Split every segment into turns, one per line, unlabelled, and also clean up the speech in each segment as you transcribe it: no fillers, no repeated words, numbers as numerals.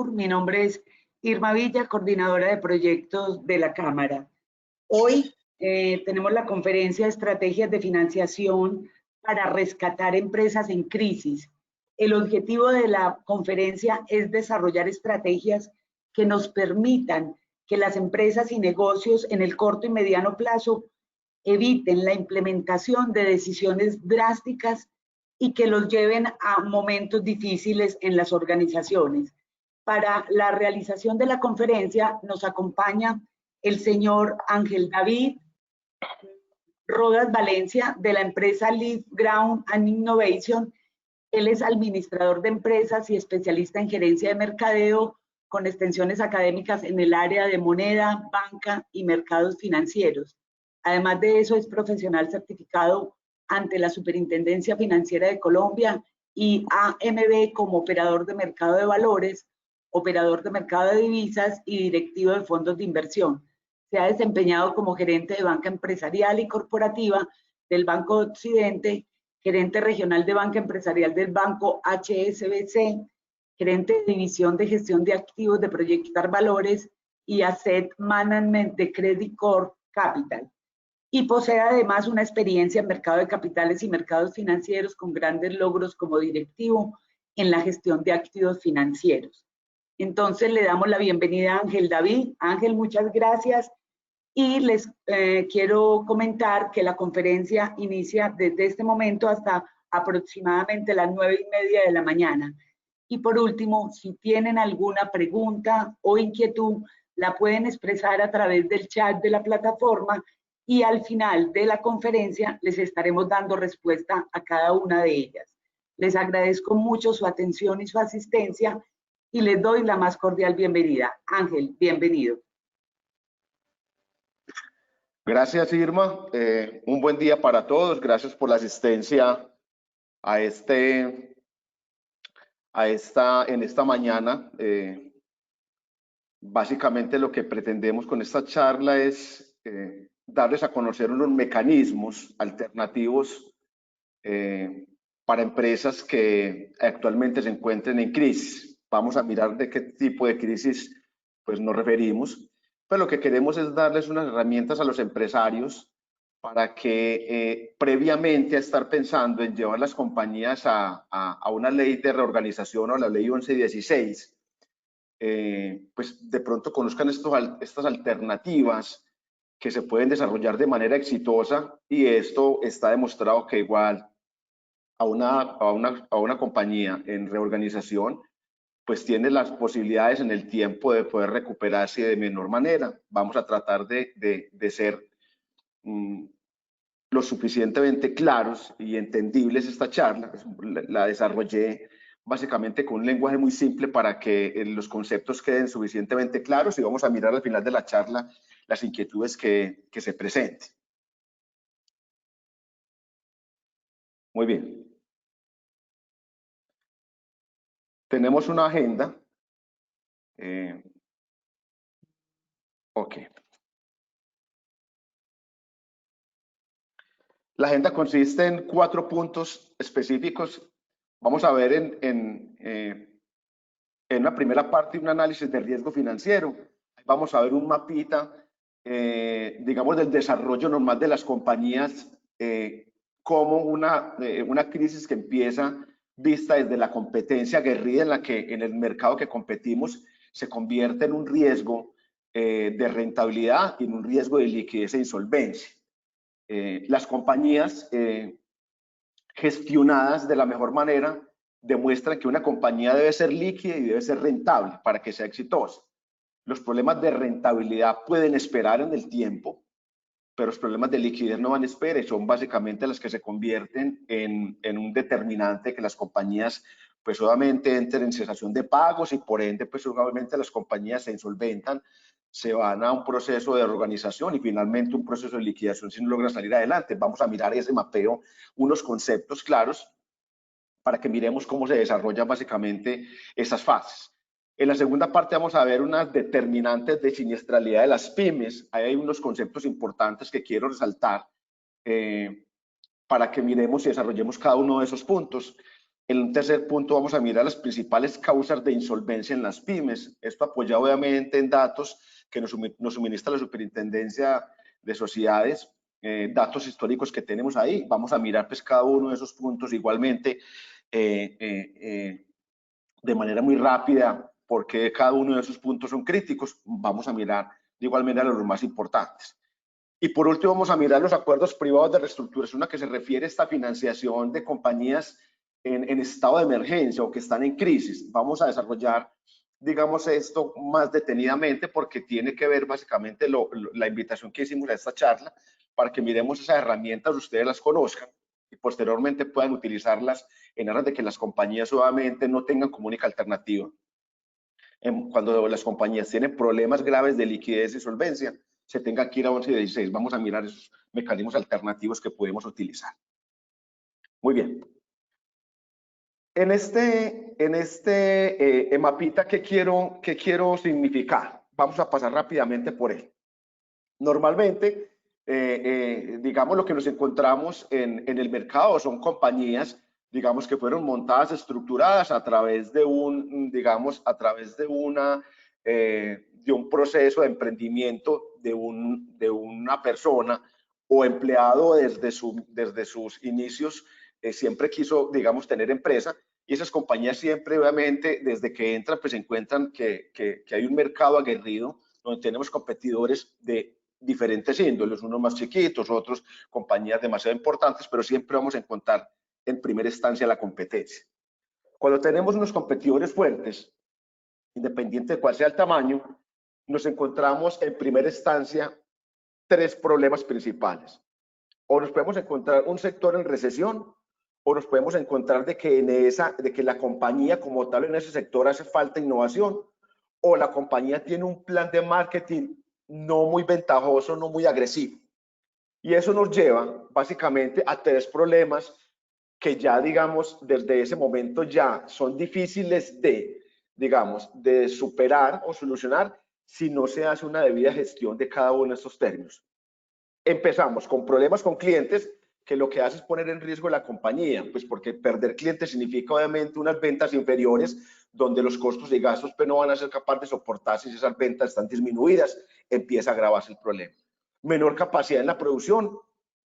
Mi nombre es Irma Villa, coordinadora de proyectos de la Cámara. Hoy tenemos la conferencia de estrategias de financiación para rescatar empresas en crisis. El objetivo de la conferencia es desarrollar estrategias que nos permitan que las empresas y negocios en el corto y mediano plazo eviten la implementación de decisiones drásticas y que los lleven a momentos difíciles en las organizaciones. Para la realización de la conferencia nos acompaña el señor Ángel David Rodas Valencia, de la empresa Live Ground and Innovation. Él es administrador de empresas y especialista en gerencia de mercadeo con extensiones académicas en el área de moneda, banca y mercados financieros. Además de eso, es profesional certificado ante la Superintendencia Financiera de Colombia y AMB como operador de mercado de valores, operador de mercado de divisas y directivo de fondos de inversión. Se ha desempeñado como gerente de banca empresarial y corporativa del Banco de Occidente, gerente regional de banca empresarial del Banco HSBC, gerente de división de gestión de activos de Proyectar Valores y Asset Management de Credit Corp Capital. Y posee además una experiencia en mercado de capitales y mercados financieros con grandes logros como directivo en la gestión de activos financieros. Entonces le damos la bienvenida a Ángel David. Ángel, muchas gracias. Y les quiero comentar que la conferencia inicia desde este momento hasta aproximadamente las 9:30 de la mañana. Y por último, si tienen alguna pregunta o inquietud, la pueden expresar a través del chat de la plataforma y al final de la conferencia les estaremos dando respuesta a cada una de ellas. Les agradezco mucho su atención y su asistencia y les doy la más cordial bienvenida. Ángel, bienvenido.
Gracias, Irma. Un buen día para todos. Gracias por la asistencia en esta mañana. Básicamente lo que pretendemos con esta charla es darles a conocer unos mecanismos alternativos para empresas que actualmente se encuentren en crisis. Vamos a mirar de qué tipo de crisis pues, nos referimos. Pero lo que queremos es darles unas herramientas a los empresarios para que previamente a estar pensando en llevar las compañías a una ley de reorganización o la ley 1116, pues de pronto conozcan estas alternativas que se pueden desarrollar de manera exitosa, y esto está demostrado que igual a una compañía en reorganización pues tiene las posibilidades en el tiempo de poder recuperarse de menor manera. Vamos a tratar de ser lo suficientemente claros y entendibles esta charla. La desarrollé básicamente con un lenguaje muy simple para que los conceptos queden suficientemente claros, y vamos a mirar al final de la charla las inquietudes que se presenten. Muy bien. Tenemos una agenda. Ok. La agenda consiste en 4 puntos específicos. Vamos a ver en una primera parte un análisis de riesgo financiero. Vamos a ver un mapita, digamos, del desarrollo normal de las compañías, como una crisis que empieza vista desde la competencia aguerrida en la que en el mercado que competimos se convierte en un riesgo de rentabilidad y en un riesgo de liquidez e insolvencia. Las compañías gestionadas de la mejor manera demuestran que una compañía debe ser líquida y debe ser rentable para que sea exitosa. Los problemas de rentabilidad pueden esperar en el tiempo, pero los problemas de liquidez no van a esperar, y son básicamente las que se convierten en un determinante que las compañías pues obviamente entren en cesación de pagos, y por ende pues obviamente las compañías se insolventan, se van a un proceso de reorganización y finalmente un proceso de liquidación si no logran salir adelante. Vamos a mirar ese mapeo, unos conceptos claros para que miremos cómo se desarrollan básicamente esas fases. En la segunda parte vamos a ver unas determinantes de siniestralidad de las pymes. Ahí hay unos conceptos importantes que quiero resaltar para que miremos y desarrollemos cada uno de esos puntos. En un tercer punto vamos a mirar las principales causas de insolvencia en las pymes. Esto apoyado obviamente en datos que nos suministra la Superintendencia de Sociedades, datos históricos que tenemos ahí. Vamos a mirar pues cada uno de esos puntos igualmente de manera muy rápida, porque cada uno de esos puntos son críticos. Vamos a mirar de igual manera los más importantes. Y por último vamos a mirar los acuerdos privados de reestructuración a que se refiere esta financiación de compañías en estado de emergencia o que están en crisis. Vamos a desarrollar, digamos, esto más detenidamente porque tiene que ver básicamente la invitación que hicimos a esta charla para que miremos esas herramientas, ustedes las conozcan y posteriormente puedan utilizarlas en aras de que las compañías obviamente no tengan como única alternativa. Cuando las compañías tienen problemas graves de liquidez y solvencia, se tenga que ir a 11 y 16. Vamos a mirar esos mecanismos alternativos que podemos utilizar. Muy bien. En este mapita, ¿qué quiero significar? Vamos a pasar rápidamente por él. Normalmente, digamos, lo que nos encontramos en el mercado son compañías, digamos, que fueron montadas, estructuradas a través de un proceso de emprendimiento de una persona o empleado desde sus inicios, siempre quiso, digamos, tener empresa. Y esas compañías siempre, obviamente, desde que entran, pues encuentran que hay un mercado aguerrido donde tenemos competidores de diferentes índoles, unos más chiquitos, otros compañías demasiado importantes, pero siempre vamos a encontrar en primera instancia la competencia. Cuando tenemos unos competidores fuertes, independiente de cuál sea el tamaño, nos encontramos en primera instancia tres problemas principales. O nos podemos encontrar un sector en recesión, o nos podemos encontrar de que la compañía como tal en ese sector hace falta innovación, o la compañía tiene un plan de marketing no muy ventajoso, no muy agresivo. Y eso nos lleva básicamente a tres problemas que ya, digamos, desde ese momento ya son difíciles digamos, de superar o solucionar si no se hace una debida gestión de cada uno de estos términos. Empezamos con problemas con clientes, que lo que hace es poner en riesgo la compañía, pues porque perder clientes significa obviamente unas ventas inferiores, donde los costos y gastos pues no van a ser capaces de soportarse si esas ventas están disminuidas, empieza a agravarse el problema. Menor capacidad en la producción,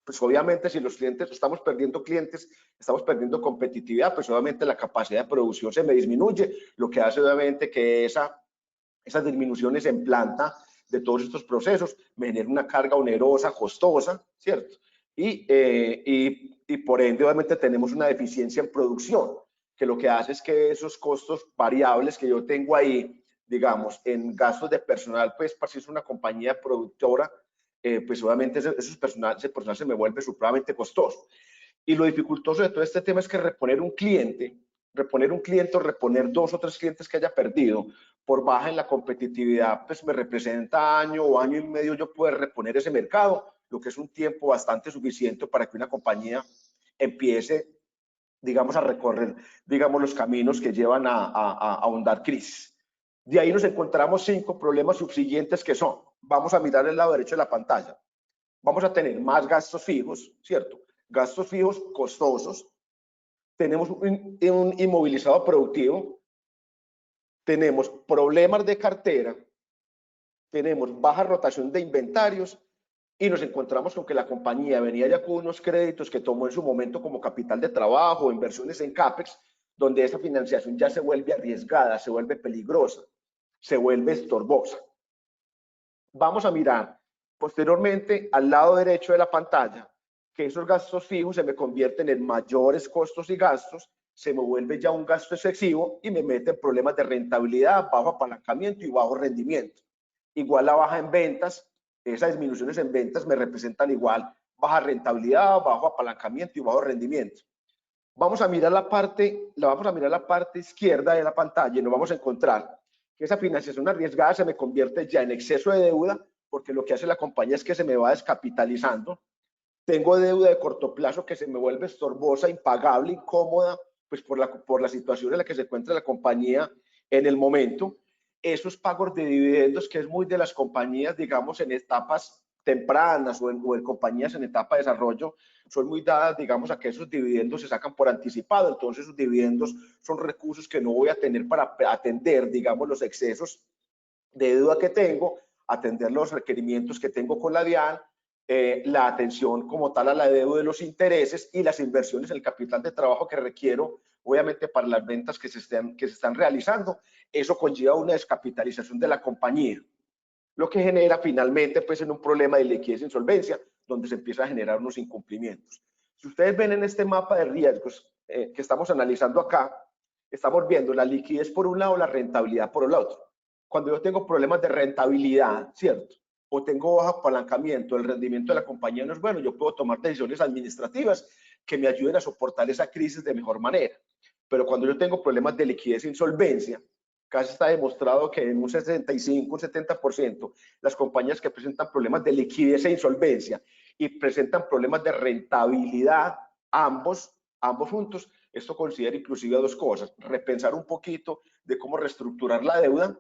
pues obviamente si los clientes, estamos perdiendo clientes, estamos perdiendo competitividad, pues obviamente la capacidad de producción se me disminuye, lo que hace obviamente que esas disminuciones en planta de todos estos procesos me genera una carga onerosa, costosa, ¿cierto? Y por ende, obviamente, tenemos una deficiencia en producción, que lo que hace es que esos costos variables que yo tengo ahí, digamos, en gastos de personal, pues, para si es una compañía productora, pues obviamente ese personal se me vuelve supremamente costoso. Y lo dificultoso de todo este tema es que reponer un cliente o reponer 2 o 3 clientes que haya perdido por baja en la competitividad, pues me representa año o año y medio yo poder reponer ese mercado, lo que es un tiempo bastante suficiente para que una compañía empiece, digamos, a recorrer, digamos, los caminos que llevan a ahondar crisis. De ahí nos encontramos 5 problemas subsiguientes que son, vamos a mirar el lado derecho de la pantalla, vamos a tener más gastos fijos, ¿cierto? Gastos fijos costosos, tenemos un inmovilizado productivo, tenemos problemas de cartera, tenemos baja rotación de inventarios y nos encontramos con que la compañía venía ya con unos créditos que tomó en su momento como capital de trabajo, inversiones en CAPEX, donde esa financiación ya se vuelve arriesgada, se vuelve peligrosa, se vuelve estorbosa. Vamos a mirar posteriormente al lado derecho de la pantalla que esos gastos fijos se me convierten en mayores costos y gastos, se me vuelve ya un gasto excesivo y me mete en problemas de rentabilidad, bajo apalancamiento y bajo rendimiento. Igual la baja en ventas, esas disminuciones en ventas me representan igual baja rentabilidad, bajo apalancamiento y bajo rendimiento. Vamos a mirar la parte izquierda de la pantalla y nos vamos a encontrar que esa financiación arriesgada se me convierte ya en exceso de deuda, porque lo que hace la compañía es que se me va descapitalizando. Tengo deuda de corto plazo que se me vuelve estorbosa, impagable, incómoda, pues por la situación en la que se encuentra la compañía en el momento. Esos pagos de dividendos, que es muy de las compañías, digamos, en etapas tempranas o en compañías en etapa de desarrollo son muy dadas, digamos, a que esos dividendos se sacan por anticipado. Entonces, esos dividendos son recursos que no voy a tener para atender, digamos, los excesos de deuda que tengo, atender los requerimientos que tengo con la DIAN, la atención como tal a la deuda de los intereses y las inversiones en el capital de trabajo que requiero, obviamente, para las ventas que se están realizando. Eso conlleva una descapitalización de la compañía, lo que genera finalmente pues en un problema de liquidez e insolvencia, donde se empieza a generar unos incumplimientos. Si ustedes ven en este mapa de riesgos que estamos analizando acá, estamos viendo la liquidez por un lado, la rentabilidad por el otro. Cuando yo tengo problemas de rentabilidad, ¿cierto? O tengo bajo apalancamiento, el rendimiento de la compañía no es bueno, yo puedo tomar decisiones administrativas que me ayuden a soportar esa crisis de mejor manera. Pero cuando yo tengo problemas de liquidez e insolvencia, casi está demostrado que en un 65, un 70%, las compañías que presentan problemas de liquidez e insolvencia y presentan problemas de rentabilidad, ambos juntos, esto considera inclusive dos cosas: repensar un poquito de cómo reestructurar la deuda,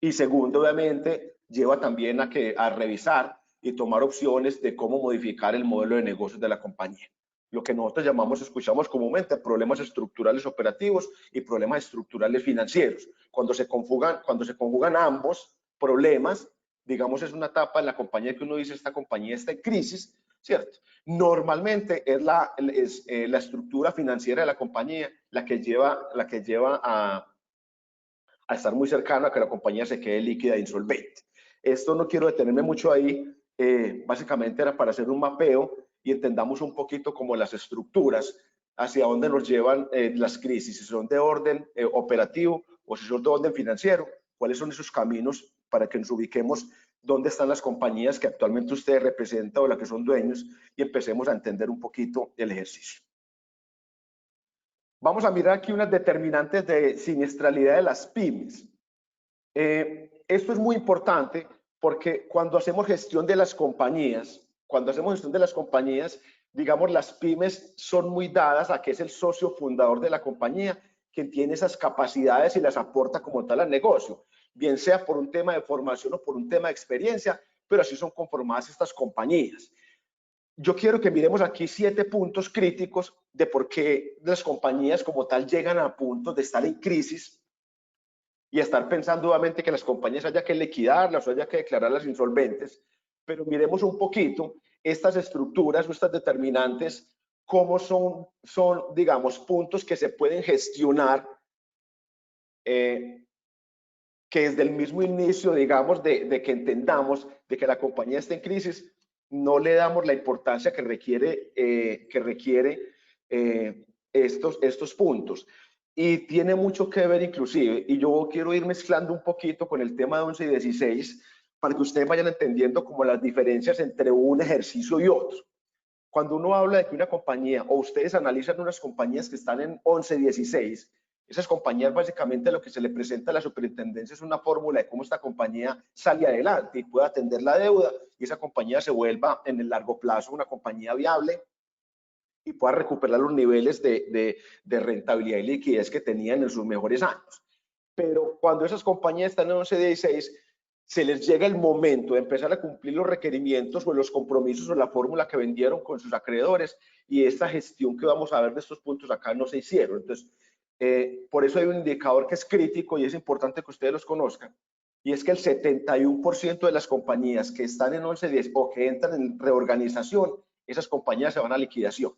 y segundo, obviamente, lleva también a revisar y tomar opciones de cómo modificar el modelo de negocios de la compañía. Lo que nosotros escuchamos comúnmente problemas estructurales operativos y problemas estructurales financieros. Cuando se conjugan ambos problemas, digamos, es una etapa en la compañía que uno dice, esta compañía está en crisis, ¿cierto? Normalmente es la estructura financiera de la compañía la que lleva a estar muy cercano a que la compañía se quede líquida e insolvente. Esto no quiero detenerme mucho ahí, básicamente era para hacer un mapeo y entendamos un poquito como las estructuras, hacia dónde nos llevan las crisis, si son de orden operativo o si son de orden financiero, cuáles son esos caminos para que nos ubiquemos dónde están las compañías que actualmente ustedes representan o las que son dueños, y empecemos a entender un poquito el ejercicio. Vamos a mirar aquí unas determinantes de siniestralidad de las pymes. Esto es muy importante porque cuando hacemos gestión de las compañías, digamos, las pymes son muy dadas a que es el socio fundador de la compañía quien tiene esas capacidades y las aporta como tal al negocio, bien sea por un tema de formación o por un tema de experiencia, pero así son conformadas estas compañías. Yo quiero que miremos aquí 7 puntos críticos de por qué las compañías como tal llegan a puntos de estar en crisis y estar pensando obviamente que las compañías haya que liquidarlas o haya que declararlas insolventes. Pero miremos un poquito estas estructuras o estas determinantes, cómo son digamos, puntos que se pueden gestionar, que desde el mismo inicio, digamos, de que entendamos de que la compañía está en crisis, no le damos la importancia que requiere estos puntos. Y tiene mucho que ver inclusive, y yo quiero ir mezclando un poquito con el tema de 11 y 16, para que ustedes vayan entendiendo como las diferencias entre un ejercicio y otro. Cuando uno habla de que una compañía, o ustedes analizan unas compañías que están en 11, 16, esas compañías básicamente lo que se le presenta a la superintendencia es una fórmula de cómo esta compañía sale adelante y puede atender la deuda, y esa compañía se vuelva en el largo plazo una compañía viable y pueda recuperar los niveles de rentabilidad y liquidez que tenían en sus mejores años. Pero cuando esas compañías están en 11, 16, se les llega el momento de empezar a cumplir los requerimientos o los compromisos o la fórmula que vendieron con sus acreedores, y esta gestión que vamos a ver de estos puntos acá no se hicieron. Entonces, por eso hay un indicador que es crítico y es importante que ustedes los conozcan, y es que el 71% de las compañías que están en 11-10 o que entran en reorganización, esas compañías se van a liquidación,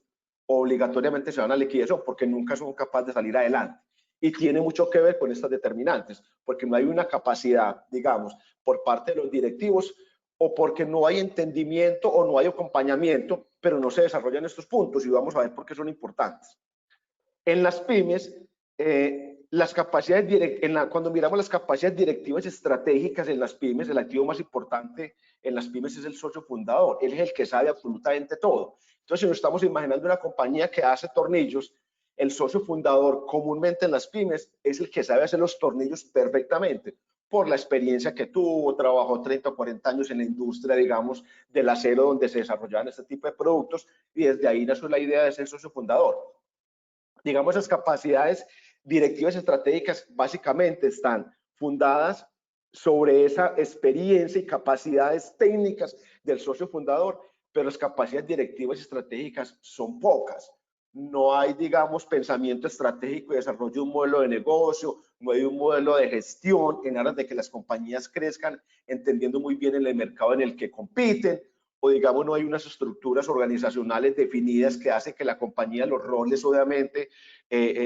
obligatoriamente se van a liquidación porque nunca son capaces de salir adelante. Y tiene mucho que ver con estas determinantes, porque no hay una capacidad, digamos, por parte de los directivos, o porque no hay entendimiento o no hay acompañamiento, pero no se desarrollan estos puntos, y vamos a ver por qué son importantes. En las pymes, las capacidades cuando miramos las capacidades directivas estratégicas en las pymes, el activo más importante en las pymes es el socio fundador. Él es el que sabe absolutamente todo. Entonces, si nos estamos imaginando una compañía que hace tornillos, el socio fundador comúnmente en las pymes es el que sabe hacer los tornillos perfectamente, por la experiencia que tuvo, trabajó 30 o 40 años en la industria, digamos, del acero, donde se desarrollaban este tipo de productos, y desde ahí nació la idea de ser socio fundador. Digamos, esas capacidades directivas estratégicas básicamente están fundadas sobre esa experiencia y capacidades técnicas del socio fundador, pero las capacidades directivas y estratégicas son pocas. No hay, digamos, pensamiento estratégico y desarrollo de un modelo de negocio, no hay un modelo de gestión en aras de que las compañías crezcan, entendiendo muy bien el mercado en el que compiten, o digamos no hay unas estructuras organizacionales definidas que hace que la compañía, los roles obviamente,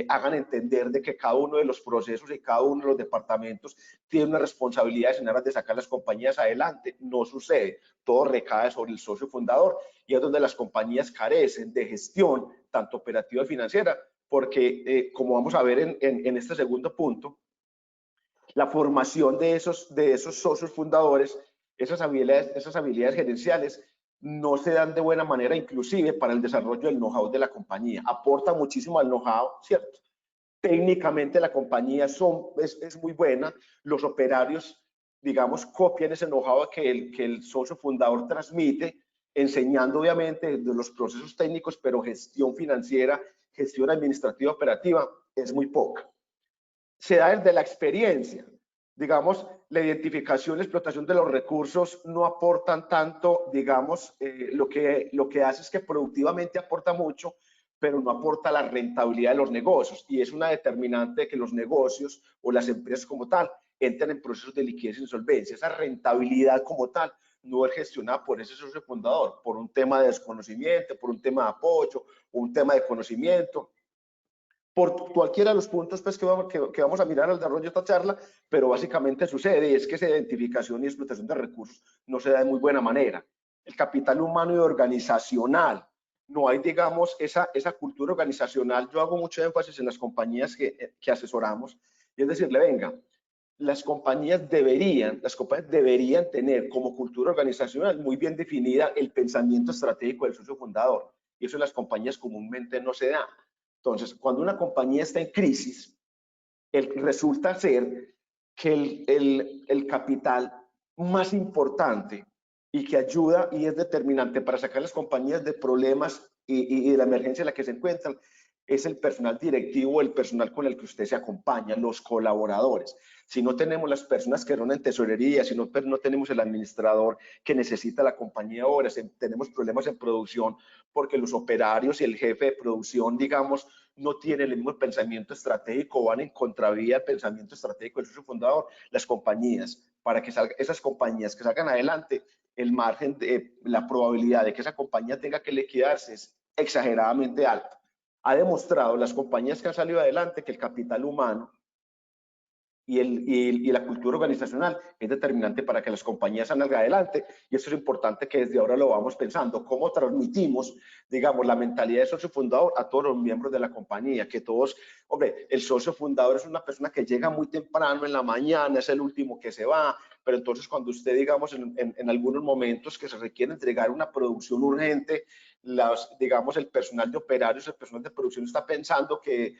hagan entender de que cada uno de los procesos y cada uno de los departamentos tiene una responsabilidad en aras de sacar las compañías adelante. No sucede, todo recae sobre el socio fundador y es donde las compañías carecen de gestión, tanto operativa y financiera, porque como vamos a ver en este segundo punto, la formación de esos socios fundadores, esas habilidades gerenciales, no se dan de buena manera, inclusive para el desarrollo del know-how de la compañía. Aporta muchísimo al know-how, ¿cierto? Técnicamente la compañía es muy buena, los operarios, digamos, copian ese know-how que el socio fundador transmite, enseñando obviamente de los procesos técnicos, pero gestión financiera, gestión administrativa operativa es muy poca. Se da desde la experiencia. Digamos, la identificación y explotación de los recursos no aportan tanto, digamos, lo que hace es que productivamente aporta mucho, pero no aporta la rentabilidad de los negocios. Y es una determinante de que los negocios o las empresas como tal entren en procesos de liquidez e insolvencia. Esa rentabilidad como tal no es gestionada por ese socio fundador, por un tema de desconocimiento, por un tema de apoyo, un tema de conocimiento, por cualquiera de los puntos pues, que vamos a mirar al desarrollo de esta charla, pero básicamente sucede y es que esa identificación y explotación de recursos no se da de muy buena manera. El capital humano y organizacional, no hay, digamos, esa cultura organizacional. Yo hago mucho énfasis en las compañías que asesoramos, y es decirle, venga, las compañías deberían tener como cultura organizacional muy bien definida el pensamiento estratégico del socio fundador, y eso en las compañías comúnmente no se da. Entonces, cuando una compañía está en crisis, resulta ser que el capital más importante y que ayuda y es determinante para sacar las compañías de problemas y de la emergencia en la que se encuentran es el personal directivo, el personal con el que usted se acompaña, los colaboradores. Si no tenemos las personas que son en tesorería, si no tenemos el administrador que necesita la compañía ahora, si tenemos problemas en producción porque los operarios y el jefe de producción, digamos, no tienen el mismo pensamiento estratégico, van en contravía del pensamiento estratégico del socio fundador, las compañías, para que esas compañías que salgan adelante, el margen de la probabilidad de que esa compañía tenga que liquidarse es exageradamente alta. Ha demostrado las compañías que han salido adelante que el capital humano y la cultura organizacional es determinante para que las compañías salgan adelante, y eso es importante que desde ahora lo vamos pensando, cómo transmitimos, digamos, la mentalidad de socio fundador a todos los miembros de la compañía, que todos, hombre, el socio fundador es una persona que llega muy temprano en la mañana, es el último que se va, pero entonces cuando usted, digamos, en algunos momentos que se requiere entregar una producción urgente, digamos, el personal de operarios, el personal de producción está pensando que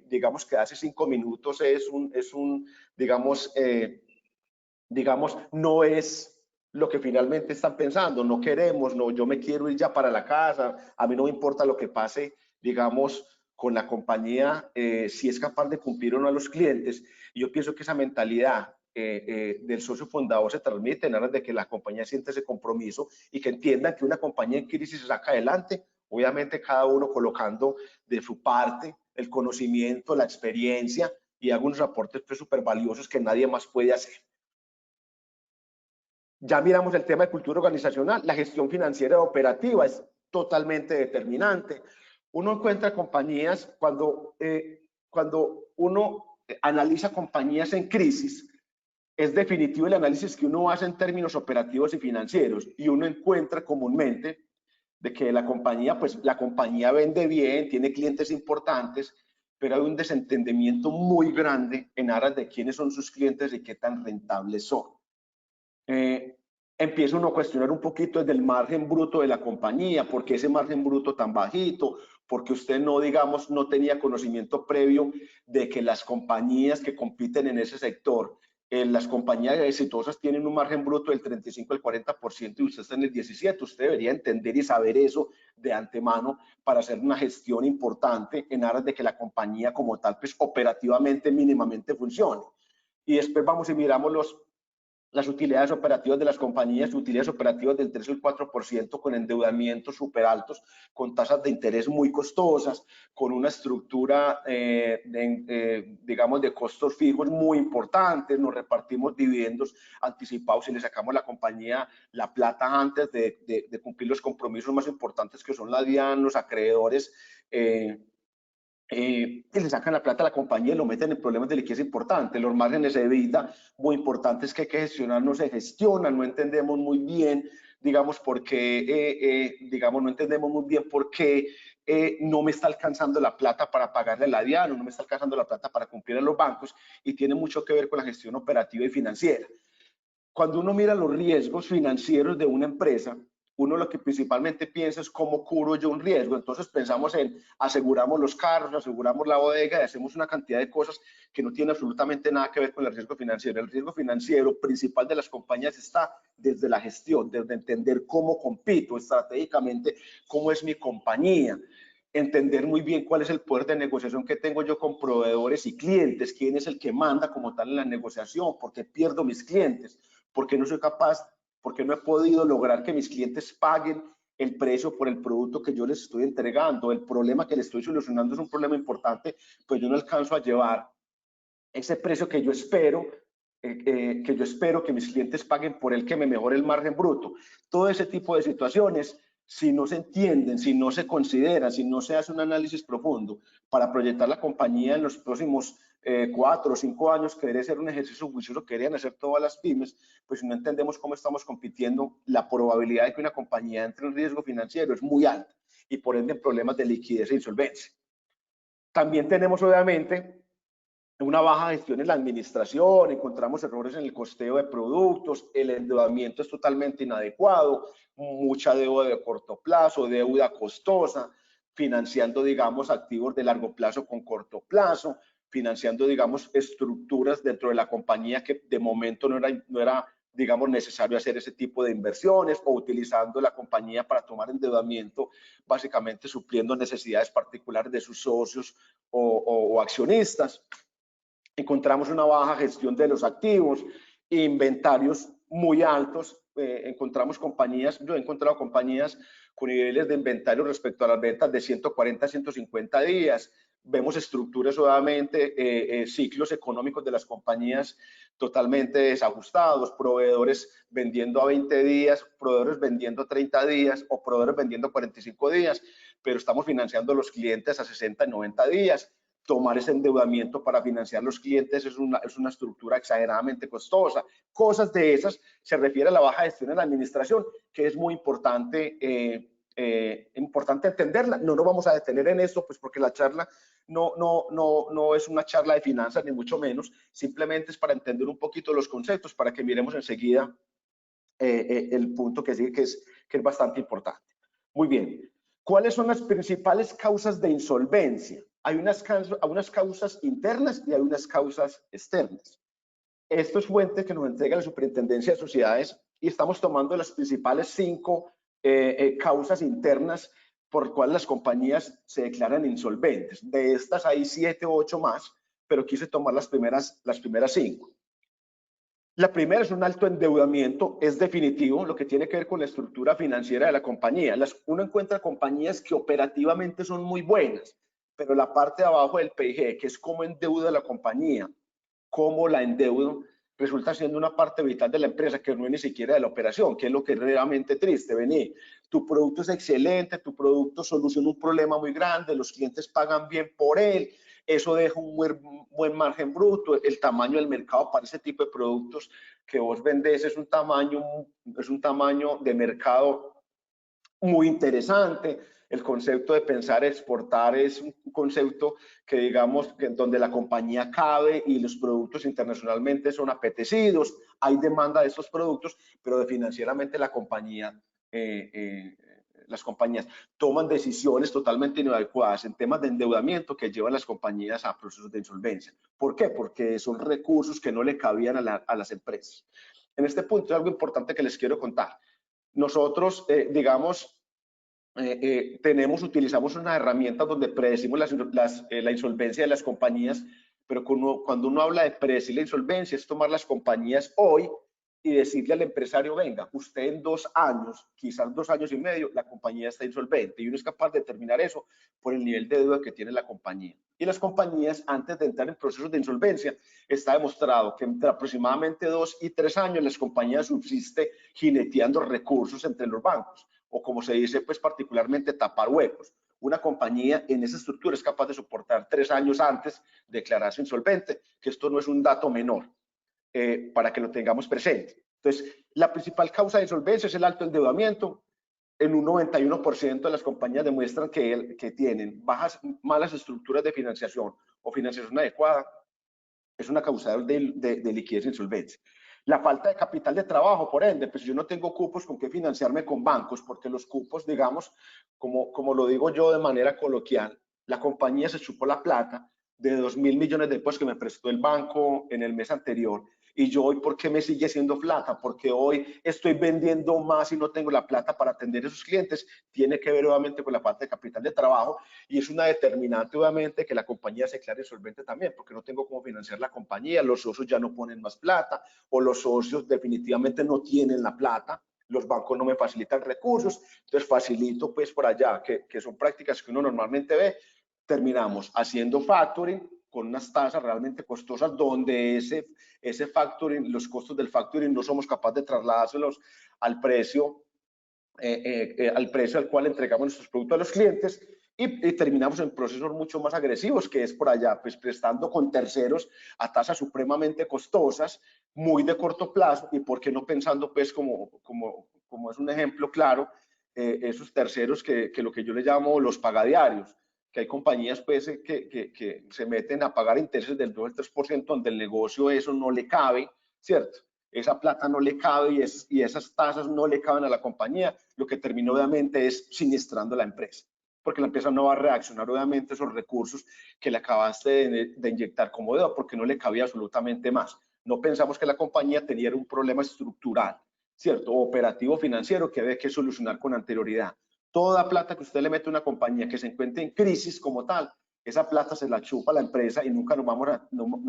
digamos, que hace 5 minutos digamos, no es lo que finalmente están pensando, no queremos, no, yo me quiero ir ya para la casa, a mí no me importa lo que pase, digamos, con la compañía, si es capaz de cumplir o no a los clientes. Y yo pienso que esa mentalidad del socio fundador se transmite en aras de que la compañía siente ese compromiso y que entiendan que una compañía en crisis se saca adelante, obviamente cada uno colocando de su parte el conocimiento, la experiencia y algunos aportes pues, súper valiosos que nadie más puede hacer. Ya miramos el tema de cultura organizacional, la gestión financiera operativa es totalmente determinante. Uno encuentra compañías cuando uno analiza compañías en crisis, es definitivo el análisis que uno hace en términos operativos y financieros, y uno encuentra comúnmente de que la compañía vende bien, tiene clientes importantes, pero hay un desentendimiento muy grande en aras de quiénes son sus clientes y qué tan rentables son. Empieza uno a cuestionar un poquito desde el margen bruto de la compañía, ¿por qué ese margen bruto tan bajito? Porque usted no, digamos, no tenía conocimiento previo de que las compañías que compiten en ese sector, las compañías exitosas tienen un margen bruto del 35 al 40% y usted está en el 17%. Usted debería entender y saber eso de antemano para hacer una gestión importante en aras de que la compañía como tal, pues operativamente, mínimamente funcione. y después vamos y miramos las utilidades operativas de las compañías, utilidades operativas del 3 o el 4%, con endeudamientos súper altos, con tasas de interés muy costosas, con una estructura, digamos, de costos fijos muy importantes. Nos repartimos dividendos anticipados y le sacamos a la compañía la plata antes de cumplir los compromisos más importantes, que son la DIAN, los acreedores, que le sacan la plata a la compañía y lo meten en problemas de liquidez importantes. Los márgenes de EBITDA muy importantes que hay que gestionar no se gestionan, no entendemos muy bien, digamos, por qué, no entendemos muy bien por qué no me está alcanzando la plata para pagarle a la DIAN, no me está alcanzando la plata para cumplir a los bancos, y tiene mucho que ver con la gestión operativa y financiera. Cuando uno mira los riesgos financieros de una empresa, uno lo que principalmente piensa es cómo cubro yo un riesgo. Entonces pensamos en aseguramos los carros, aseguramos la bodega y hacemos una cantidad de cosas que no tienen absolutamente nada que ver con el riesgo financiero. El riesgo financiero principal de las compañías está desde la gestión, desde entender cómo compito estratégicamente, cómo es mi compañía, entender muy bien cuál es el poder de negociación que tengo yo con proveedores y clientes, quién es el que manda como tal en la negociación, por qué pierdo mis clientes, porque no soy capaz, porque no he podido lograr que mis clientes paguen el precio por el producto que yo les estoy entregando. El problema que les estoy solucionando es un problema importante, pues yo no alcanzo a llevar ese precio que yo espero que mis clientes paguen por el que me mejore el margen bruto. Todo ese tipo de situaciones, si no se entienden, si no se consideran, si no se hace un análisis profundo para proyectar la compañía en los próximos 4 o 5 años, que debe ser un ejercicio juicioso que querían hacer todas las pymes, pues si no entendemos cómo estamos compitiendo, la probabilidad de que una compañía entre en riesgo financiero es muy alta y por ende problemas de liquidez e insolvencia. También tenemos obviamente una baja gestión en la administración, encontramos errores en el costeo de productos, el endeudamiento es totalmente inadecuado, mucha deuda de corto plazo, deuda costosa, financiando, digamos, activos de largo plazo con corto plazo, financiando, digamos, estructuras dentro de la compañía que de momento no era digamos, necesario hacer ese tipo de inversiones, o utilizando la compañía para tomar endeudamiento, básicamente supliendo necesidades particulares de sus socios o accionistas. Encontramos una baja gestión de los activos, inventarios muy altos. Encontramos compañías, yo he encontrado compañías con niveles de inventario respecto a las ventas de 140 a 150 días. Vemos estructuras, obviamente, ciclos económicos de las compañías totalmente desajustados, proveedores vendiendo a 20 días, proveedores vendiendo 30 días o proveedores vendiendo 45 días, pero estamos financiando a los clientes a 60 y 90 días. Tomar ese endeudamiento para financiar los clientes es una estructura exageradamente costosa. Cosas de esas se refiere a la baja gestión en la administración, que es muy importante, importante entenderla. No nos vamos a detener en esto, pues porque la charla no es una charla de finanzas, ni mucho menos. Simplemente es para entender un poquito los conceptos, para que miremos enseguida el punto que sigue, que es bastante importante. Muy bien. ¿Cuáles son las principales causas de insolvencia? Hay unas causas internas y hay unas causas externas. Esto es fuente que nos entrega la Superintendencia de Sociedades y estamos tomando las principales 5 causas internas por cuales las compañías se declaran insolventes. De estas hay 7 o 8 más, pero quise tomar las primeras 5. La primera es un alto endeudamiento, es definitivo, lo que tiene que ver con la estructura financiera de la compañía. Uno encuentra compañías que operativamente son muy buenas, pero la parte de abajo del PIG, que es cómo endeuda la compañía, cómo la endeudo, resulta siendo una parte vital de la empresa que no es ni siquiera de la operación, que es lo que es realmente triste. Vení, tu producto es excelente, tu producto soluciona un problema muy grande, los clientes pagan bien por él, eso deja un buen margen bruto, el tamaño del mercado para ese tipo de productos que vos vendés es un tamaño de mercado muy interesante. El concepto de pensar exportar es un concepto que, digamos, donde la compañía cabe y los productos internacionalmente son apetecidos, hay demanda de estos productos, pero financieramente las compañías toman decisiones totalmente inadecuadas en temas de endeudamiento que llevan las compañías a procesos de insolvencia. ¿Por qué? Porque son recursos que no le cabían a las empresas. En este punto es algo importante que les quiero contar. Nosotros, utilizamos unas herramientas donde predecimos la insolvencia de las compañías pero cuando uno habla de presa y la insolvencia es tomar las compañías hoy y decirle al empresario, venga, usted en 2 años, quizás 2 años y medio, la compañía está insolvente, y uno es capaz de determinar eso por el nivel de deuda que tiene la compañía. Y las compañías, antes de entrar en procesos de insolvencia, está demostrado que entre aproximadamente 2 y 3 años las compañías subsisten jineteando recursos entre los bancos, o como se dice, pues particularmente tapar huecos. Una compañía en esa estructura es capaz de soportar 3 años antes de declararse insolvente, que esto no es un dato menor. Para que lo tengamos presente. Entonces, la principal causa de insolvencia es el alto endeudamiento. En un 91% de las compañías demuestran que tienen malas estructuras de financiación o financiación adecuada. Es una causa de liquidez e insolvencia. La falta de capital de trabajo, por ende, pues yo no tengo cupos con qué financiarme con bancos, porque los cupos, digamos, como lo digo yo de manera coloquial, la compañía se chupó la plata de 2.000 millones de pesos que me prestó el banco en el mes anterior. Y yo hoy, ¿por qué me sigue siendo plata? Porque hoy estoy vendiendo más y no tengo la plata para atender a esos clientes. Tiene que ver obviamente con la falta de capital de trabajo y es una determinante obviamente que la compañía se declare insolvente también, porque no tengo cómo financiar la compañía, los socios ya no ponen más plata o los socios definitivamente no tienen la plata. Los bancos no me facilitan recursos, entonces facilito pues por allá, que son prácticas que uno normalmente ve. Terminamos haciendo factoring con unas tasas realmente costosas donde ese factoring, los costos del factoring no somos capaces de trasladárselos al precio al cual entregamos nuestros productos a los clientes y terminamos en procesos mucho más agresivos, que es por allá, pues prestando con terceros a tasas supremamente costosas, muy de corto plazo, y por qué no pensando, pues, como es un ejemplo claro, esos terceros que lo que yo le llamo los pagadiarios, que hay compañías pues que se meten a pagar intereses del 2 al 3%, donde el negocio eso no le cabe, ¿cierto? Esa plata no le cabe y esas tasas no le caben a la compañía, lo que termina obviamente es siniestrando la empresa, porque la empresa no va a reaccionar obviamente a esos recursos que le acabaste de inyectar como deuda, porque no le cabía absolutamente más. No pensamos que la compañía tenía un problema estructural, ¿cierto? Operativo financiero que había que solucionar con anterioridad. Toda plata que usted le mete a una compañía que se encuentre en crisis como tal, esa plata se la chupa la empresa y nunca no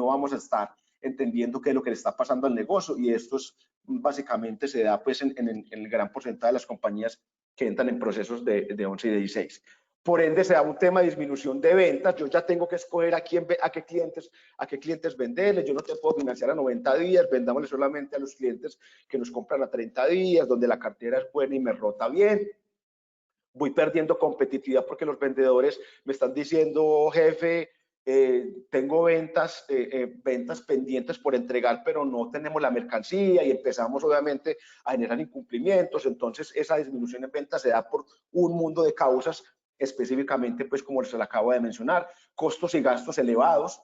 vamos a estar entendiendo qué es lo que le está pasando al negocio, y esto básicamente se da pues en el gran porcentaje de las compañías que entran en procesos de 11 y de 16. Por ende, se da un tema de disminución de ventas. Yo ya tengo que escoger a qué clientes venderles. Yo no te puedo financiar a 90 días, vendámosle solamente a los clientes que nos compran a 30 días, donde la cartera es buena y me rota bien. Voy perdiendo competitividad porque los vendedores me están diciendo, jefe, tengo ventas pendientes por entregar, pero no tenemos la mercancía, y empezamos obviamente a generar incumplimientos. Entonces esa disminución en ventas se da por un mundo de causas, específicamente pues como se lo acabo de mencionar, costos y gastos elevados.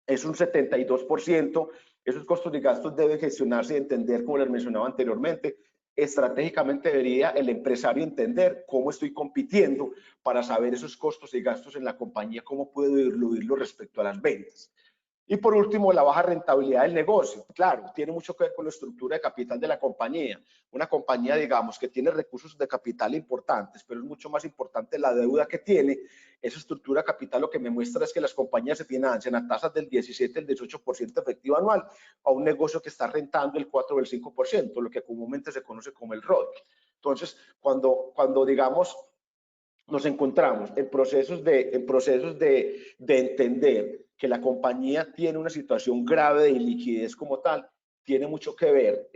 Es un 72%, esos costos y gastos deben gestionarse y entender, como les mencionaba anteriormente. Estratégicamente debería el empresario entender cómo estoy compitiendo para saber esos costos y gastos en la compañía, cómo puedo diluirlo respecto a las ventas. Y por último, la baja rentabilidad del negocio. Claro, tiene mucho que ver con la estructura de capital de la compañía. Una compañía, digamos, que tiene recursos de capital importantes, pero es mucho más importante la deuda que tiene. Esa estructura de capital lo que me muestra es que las compañías se financian a tasas del 17, el 18% efectivo anual, a un negocio que está rentando el 4 o el 5%, lo que comúnmente se conoce como el ROIC. Entonces, cuando digamos, nos encontramos en procesos de entender que la compañía tiene una situación grave de iliquidez como tal, tiene mucho que ver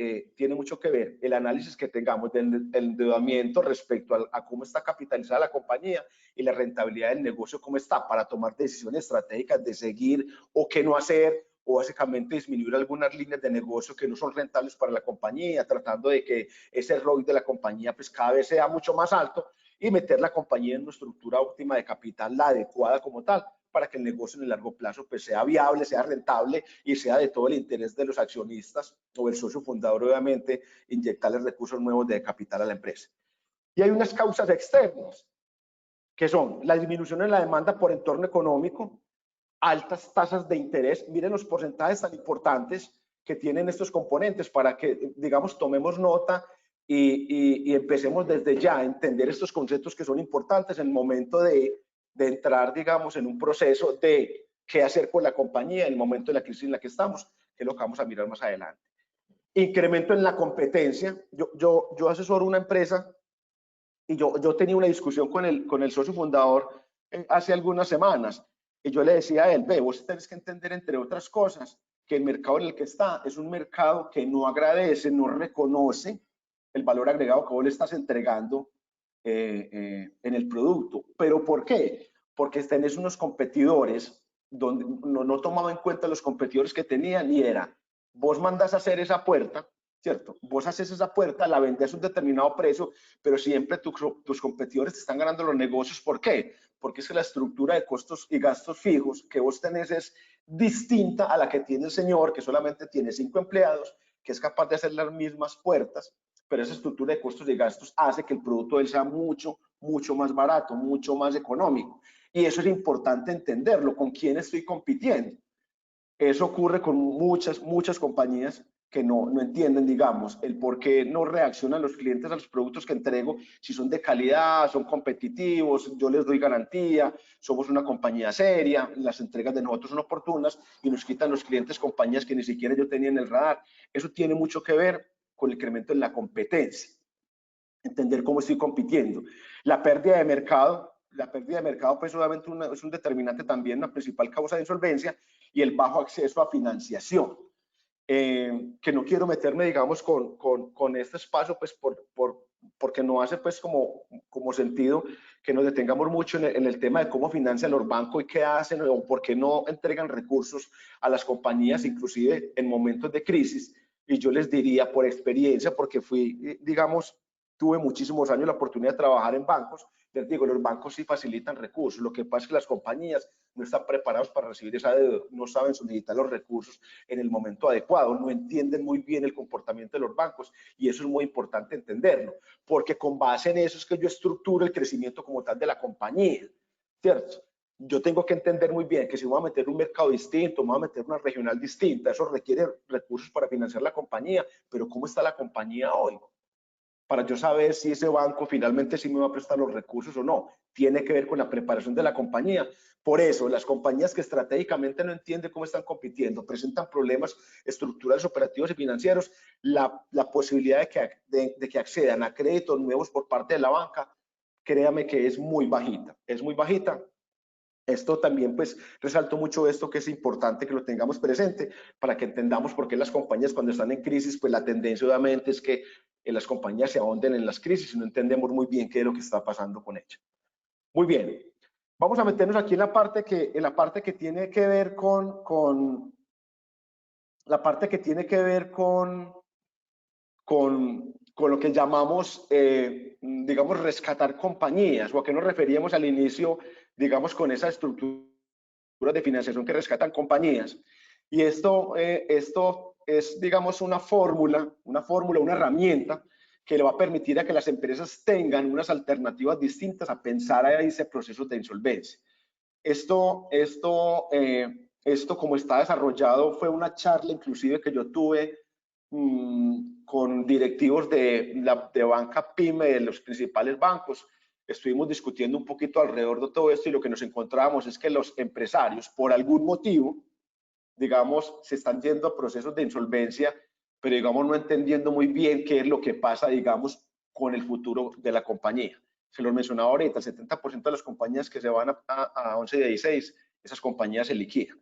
el análisis que tengamos del endeudamiento respecto a cómo está capitalizada la compañía y la rentabilidad del negocio cómo está, para tomar decisiones estratégicas de seguir o qué no hacer, o básicamente disminuir algunas líneas de negocio que no son rentables para la compañía, tratando de que ese ROI de la compañía pues cada vez sea mucho más alto, y meter la compañía en una estructura óptima de capital, la adecuada como tal, para que el negocio en el largo plazo pues sea viable, sea rentable y sea de todo el interés de los accionistas o el socio fundador, obviamente, inyectarle recursos nuevos de capital a la empresa. Y hay unas causas externas, que son la disminución en la demanda por entorno económico, altas tasas de interés. Miren los porcentajes tan importantes que tienen estos componentes para que, digamos, tomemos nota y empecemos desde ya a entender estos conceptos que son importantes en el momento de entrar, digamos, en un proceso de qué hacer con la compañía en el momento de la crisis en la que estamos, que es lo que vamos a mirar más adelante. Incremento en la competencia. Yo asesoro una empresa y yo tenía una discusión con el socio fundador hace algunas semanas, y yo le decía a él, ve, vos tenés que entender, entre otras cosas, que el mercado en el que está es un mercado que no agradece, no reconoce el valor agregado que vos le estás entregando en el producto. ¿Pero por qué? Porque tenés unos competidores donde no tomaba en cuenta los competidores que tenían, y era, vos mandás a hacer esa puerta, ¿cierto? Vos haces esa puerta, la vendes a un determinado precio, pero siempre tus competidores te están ganando los negocios. ¿Por qué? Porque es que la estructura de costos y gastos fijos que vos tenés es distinta a la que tiene el señor, que solamente tiene 5 empleados, que es capaz de hacer las mismas puertas, pero esa estructura de costos y gastos hace que el producto de él sea mucho, mucho más barato, mucho más económico. Y eso es importante entenderlo, con quién estoy compitiendo. Eso ocurre con muchas compañías que no entienden, digamos, el por qué no reaccionan los clientes a los productos que entrego, si son de calidad, son competitivos, yo les doy garantía, somos una compañía seria, las entregas de nosotros son oportunas, y nos quitan los clientes compañías que ni siquiera yo tenía en el radar. Eso tiene mucho que ver con el incremento en la competencia, entender cómo estoy compitiendo. La pérdida de mercado pues obviamente es un determinante también, una principal causa de insolvencia, y el bajo acceso a financiación. Que no quiero meterme, digamos, con este espacio, pues porque no hace pues como sentido que nos detengamos mucho en el tema de cómo financian los bancos y qué hacen, o por qué no entregan recursos a las compañías, inclusive en momentos de crisis. Y yo les diría por experiencia, porque digamos, tuve muchísimos años la oportunidad de trabajar en bancos. Les digo, los bancos sí facilitan recursos, lo que pasa es que las compañías no están preparados para recibir esa deuda, no saben solicitar los recursos en el momento adecuado, no entienden muy bien el comportamiento de los bancos, y eso es muy importante entenderlo, porque con base en eso es que yo estructuro el crecimiento como tal de la compañía, ¿cierto? Yo tengo que entender muy bien que si me voy a meter en un mercado distinto, me voy a meter en una regional distinta, eso requiere recursos para financiar la compañía, pero ¿cómo está la compañía hoy? Para yo saber si ese banco finalmente sí me va a prestar los recursos o no. Tiene que ver con la preparación de la compañía. Por eso, las compañías que estratégicamente no entienden cómo están compitiendo, presentan problemas estructurales, operativos y financieros, la posibilidad de que accedan a créditos nuevos por parte de la banca, créame que es muy bajita. Es muy bajita. Esto también, pues, resalto mucho esto, que es importante que lo tengamos presente para que entendamos por qué las compañías, cuando están en crisis, pues la tendencia obviamente es que las compañías se ahonden en las crisis y no entendemos muy bien qué es lo que está pasando con ellas. Muy bien, vamos a meternos aquí en la parte que tiene que ver con lo que llamamos, digamos, rescatar compañías, o a qué nos referíamos al inicio, digamos, con esa estructura de financiación que rescatan compañías. Y esto es, digamos, una fórmula, una herramienta que le va a permitir a que las empresas tengan unas alternativas distintas a pensar a ese proceso de insolvencia. Esto como está desarrollado fue una charla inclusive que yo tuve con directivos de banca PYME de los principales bancos. Estuvimos discutiendo un poquito alrededor de todo esto, y lo que nos encontrábamos es que los empresarios, por algún motivo, digamos, se están yendo a procesos de insolvencia, pero digamos no entendiendo muy bien qué es lo que pasa, digamos, con el futuro de la compañía. Se lo mencionaba ahorita, el 70% de las compañías que se van a 11 y 16, esas compañías se liquidan.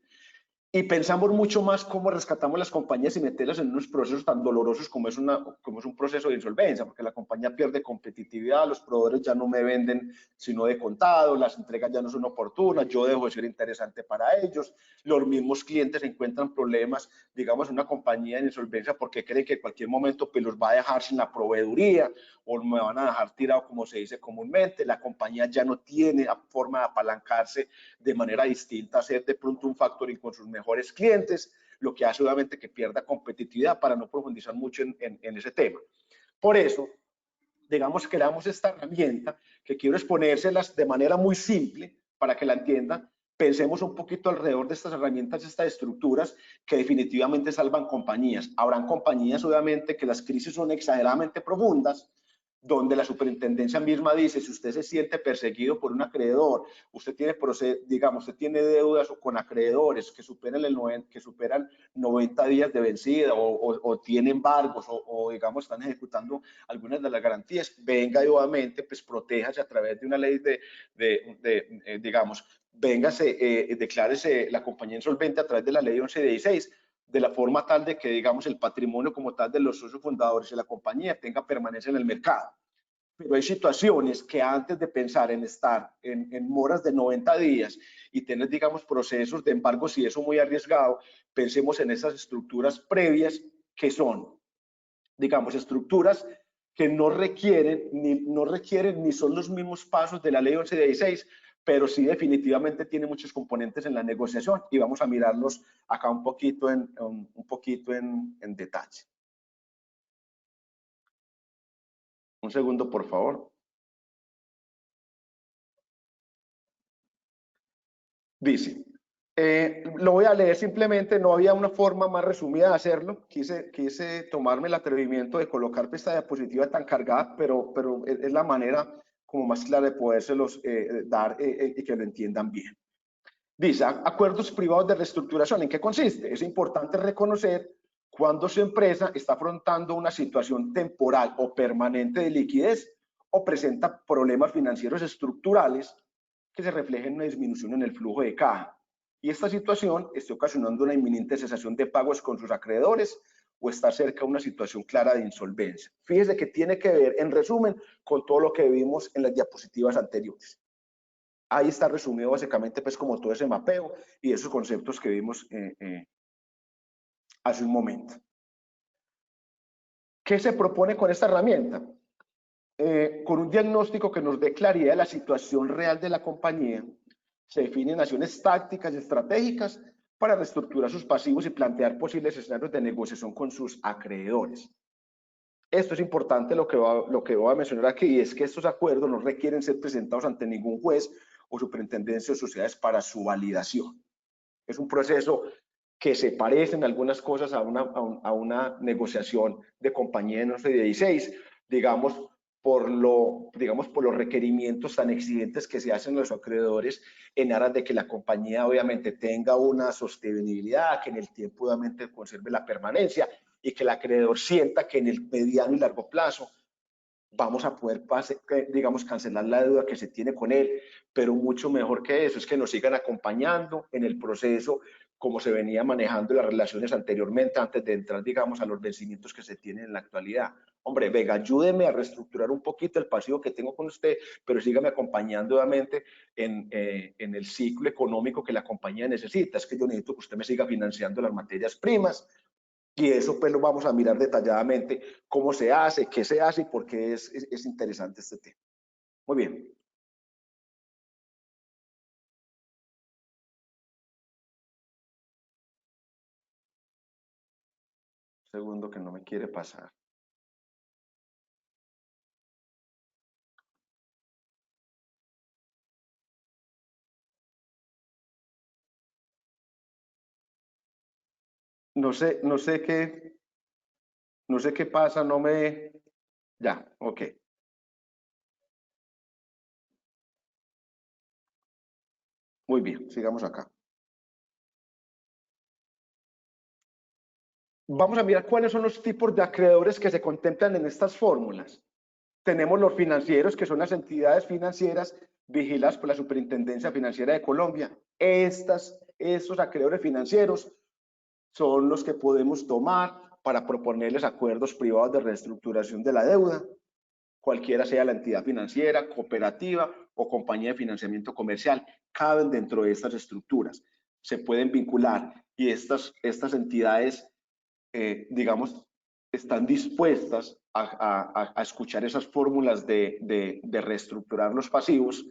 Y pensamos mucho más cómo rescatamos las compañías y meterlas en unos procesos tan dolorosos como es un proceso de insolvencia, porque la compañía pierde competitividad, los proveedores ya no me venden sino de contado, las entregas ya no son oportunas, yo dejo de ser interesante para ellos, los mismos clientes encuentran problemas, digamos, en una compañía en insolvencia porque creen que en cualquier momento pues, los va a dejar sin la proveeduría o me van a dejar tirado, como se dice comúnmente. La compañía ya no tiene forma de apalancarse de manera distinta, a ser de pronto un factoring con sus mejores clientes, lo que hace obviamente que pierda competitividad, para no profundizar mucho en ese tema. Por eso, digamos, creamos esta herramienta que quiero exponérselas de manera muy simple para que la entiendan. Pensemos un poquito alrededor de estas herramientas, estas estructuras que definitivamente salvan compañías. Habrán compañías, obviamente, que las crisis son exageradamente profundas, donde la superintendencia misma dice, si usted se siente perseguido por un acreedor, usted tiene, digamos, usted tiene deudas con acreedores que superan 90 días de vencida o tiene embargos o, digamos, están ejecutando algunas de las garantías, venga y obviamente, pues, protéjase a través de una ley digamos, véngase, declárese la compañía insolvente a través de la ley 1116, de la forma tal de que, digamos, el patrimonio como tal de los socios fundadores de la compañía tenga permanencia en el mercado. Pero hay situaciones que antes de pensar en estar en moras de 90 días y tener, digamos, procesos de embargo, si eso muy arriesgado, pensemos en esas estructuras previas que son, digamos, estructuras que no requieren ni son los mismos pasos de la ley 1116, pero sí definitivamente tiene muchos componentes en la negociación y vamos a mirarlos acá un poquito en detalle. Un segundo, por favor. Dice, lo voy a leer simplemente, no había una forma más resumida de hacerlo, quise tomarme el atrevimiento de colocar esta diapositiva tan cargada, pero es la manera como más clara de podérselos dar y que lo entiendan bien. Dice, acuerdos privados de reestructuración, ¿en qué consiste? Es importante reconocer cuando su empresa está afrontando una situación temporal o permanente de liquidez o presenta problemas financieros estructurales que se reflejen en una disminución en el flujo de caja. Y esta situación está ocasionando una inminente cesación de pagos con sus acreedores o está cerca de una situación clara de insolvencia. Fíjese que tiene que ver, en resumen, con todo lo que vimos en las diapositivas anteriores. Ahí está resumido básicamente pues como todo ese mapeo y esos conceptos que vimos hace un momento. ¿Qué se propone con esta herramienta? Con un diagnóstico que nos dé claridad de la situación real de la compañía, se definen acciones tácticas y estratégicas para reestructurar sus pasivos y plantear posibles escenarios de negociación con sus acreedores. Esto es importante lo que voy a mencionar aquí, y es que estos acuerdos no requieren ser presentados ante ningún juez o superintendencia de sociedades para su validación. Es un proceso que se parece en algunas cosas a una negociación de compañía en 1116, digamos, por los requerimientos tan exigentes que se hacen a los acreedores en aras de que la compañía obviamente tenga una sostenibilidad, que en el tiempo obviamente conserve la permanencia y que el acreedor sienta que en el mediano y largo plazo vamos a poder, digamos, cancelar la deuda que se tiene con él, pero mucho mejor que eso es que nos sigan acompañando en el proceso como se venía manejando las relaciones anteriormente antes de entrar, digamos, a los vencimientos que se tienen en la actualidad. Hombre, venga, ayúdeme a reestructurar un poquito el pasivo que tengo con usted, pero sígame acompañando obviamente en el ciclo económico que la compañía necesita. Es que yo necesito que usted me siga financiando las materias primas, y eso pues lo vamos a mirar detalladamente, cómo se hace, qué se hace y por qué es interesante este tema. Muy bien. Un segundo que no me quiere pasar. No sé qué pasa, no me... Ya, ok. Muy bien, sigamos acá. Vamos a mirar cuáles son los tipos de acreedores que se contemplan en estas fórmulas. Tenemos los financieros, que son las entidades financieras vigiladas por la Superintendencia Financiera de Colombia. Estos acreedores financieros son los que podemos tomar para proponerles acuerdos privados de reestructuración de la deuda, cualquiera sea la entidad financiera, cooperativa o compañía de financiamiento comercial, caben dentro de estas estructuras. Se pueden vincular y estas entidades, digamos, están dispuestas a escuchar esas fórmulas de reestructurar los pasivos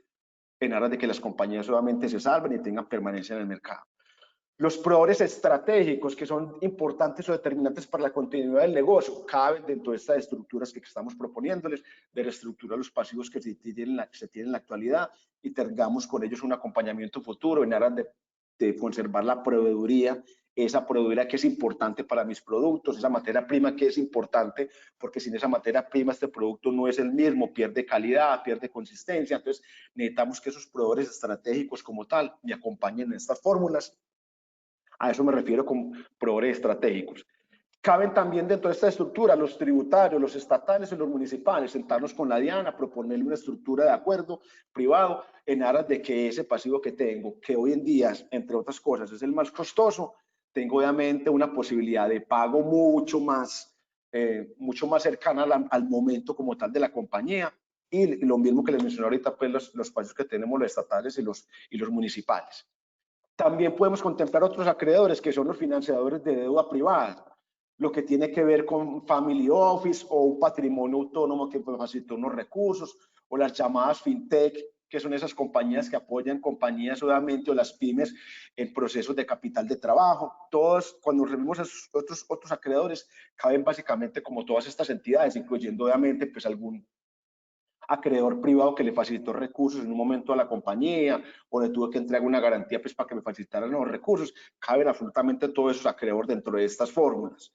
en aras de que las compañías obviamente se salven y tengan permanencia en el mercado. Los proveedores estratégicos, que son importantes o determinantes para la continuidad del negocio, caben dentro de estas estructuras que estamos proponiéndoles, de reestructurar los pasivos que se tienen en la actualidad y tengamos con ellos un acompañamiento futuro en aras de conservar la proveeduría esa proveedora que es importante para mis productos, esa materia prima que es importante, porque sin esa materia prima este producto no es el mismo, pierde calidad, pierde consistencia. Entonces necesitamos que esos proveedores estratégicos como tal me acompañen en estas fórmulas. A eso me refiero con proveedores estratégicos. Caben también dentro de esta estructura los tributarios, los estatales y los municipales, sentarnos con la DIANA, proponerle una estructura de acuerdo privado en aras de que ese pasivo que tengo, que hoy en día, entre otras cosas, es el más costoso, tengo obviamente una posibilidad de pago mucho más cercana al momento como tal de la compañía. Y lo mismo que les mencioné ahorita, pues los pasios que tenemos los estatales y los municipales. También podemos contemplar otros acreedores que son los financiadores de deuda privada, lo que tiene que ver con family office o un patrimonio autónomo que facilita unos recursos, o las llamadas fintech, que son esas compañías que apoyan compañías obviamente o las pymes en procesos de capital de trabajo. Todos, cuando reunimos a otros acreedores, caben básicamente como todas estas entidades, incluyendo obviamente pues algún acreedor privado que le facilitó recursos en un momento a la compañía o le tuvo que entregar una garantía pues para que me facilitaran los recursos. Caben absolutamente todos esos acreedores dentro de estas fórmulas.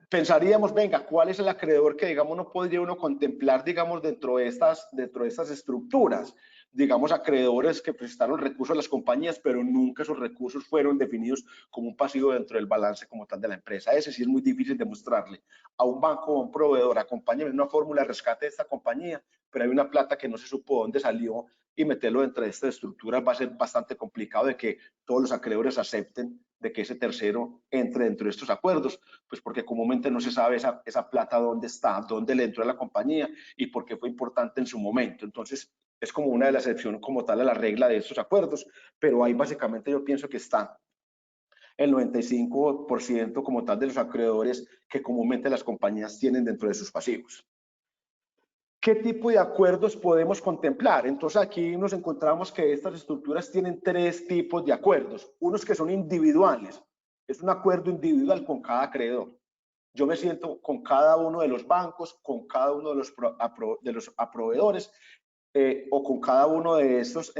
Pensaríamos, venga, ¿cuál es el acreedor que, digamos, no podría uno contemplar, digamos, dentro de estas estructuras? Digamos, acreedores que prestaron recursos a las compañías, pero nunca esos recursos fueron definidos como un pasivo dentro del balance como tal de la empresa. Ese sí es muy difícil demostrarle a un banco o a un proveedor, acompáñame en una fórmula de rescate de esta compañía, pero hay una plata que no se supo dónde salió, y meterlo dentro de esta estructura va a ser bastante complicado de que todos los acreedores acepten de que ese tercero entre dentro de estos acuerdos, pues porque comúnmente no se sabe esa plata dónde está, dónde le entró a la compañía y por qué fue importante en su momento. Entonces, es como una de las excepciones como tal a la regla de estos acuerdos, pero ahí básicamente yo pienso que está el 95% como tal de los acreedores que comúnmente las compañías tienen dentro de sus pasivos. ¿Qué tipo de acuerdos podemos contemplar? Entonces aquí nos encontramos que estas estructuras tienen tres tipos de acuerdos. Unos que son individuales. Es un acuerdo individual con cada acreedor. Yo me siento con cada uno de los bancos, con cada uno de los proveedores o con cada uno de estos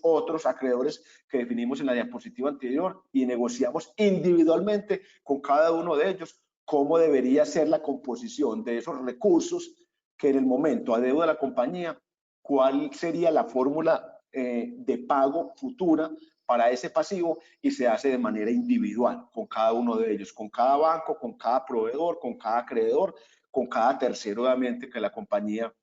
otros acreedores que definimos en la diapositiva anterior y negociamos individualmente con cada uno de ellos cómo debería ser la composición de esos recursos que en el momento adeuda a la compañía, cuál sería la fórmula de pago futura para ese pasivo, y se hace de manera individual con cada uno de ellos, con cada banco, con cada proveedor, con cada acreedor, con cada tercero obviamente que la compañía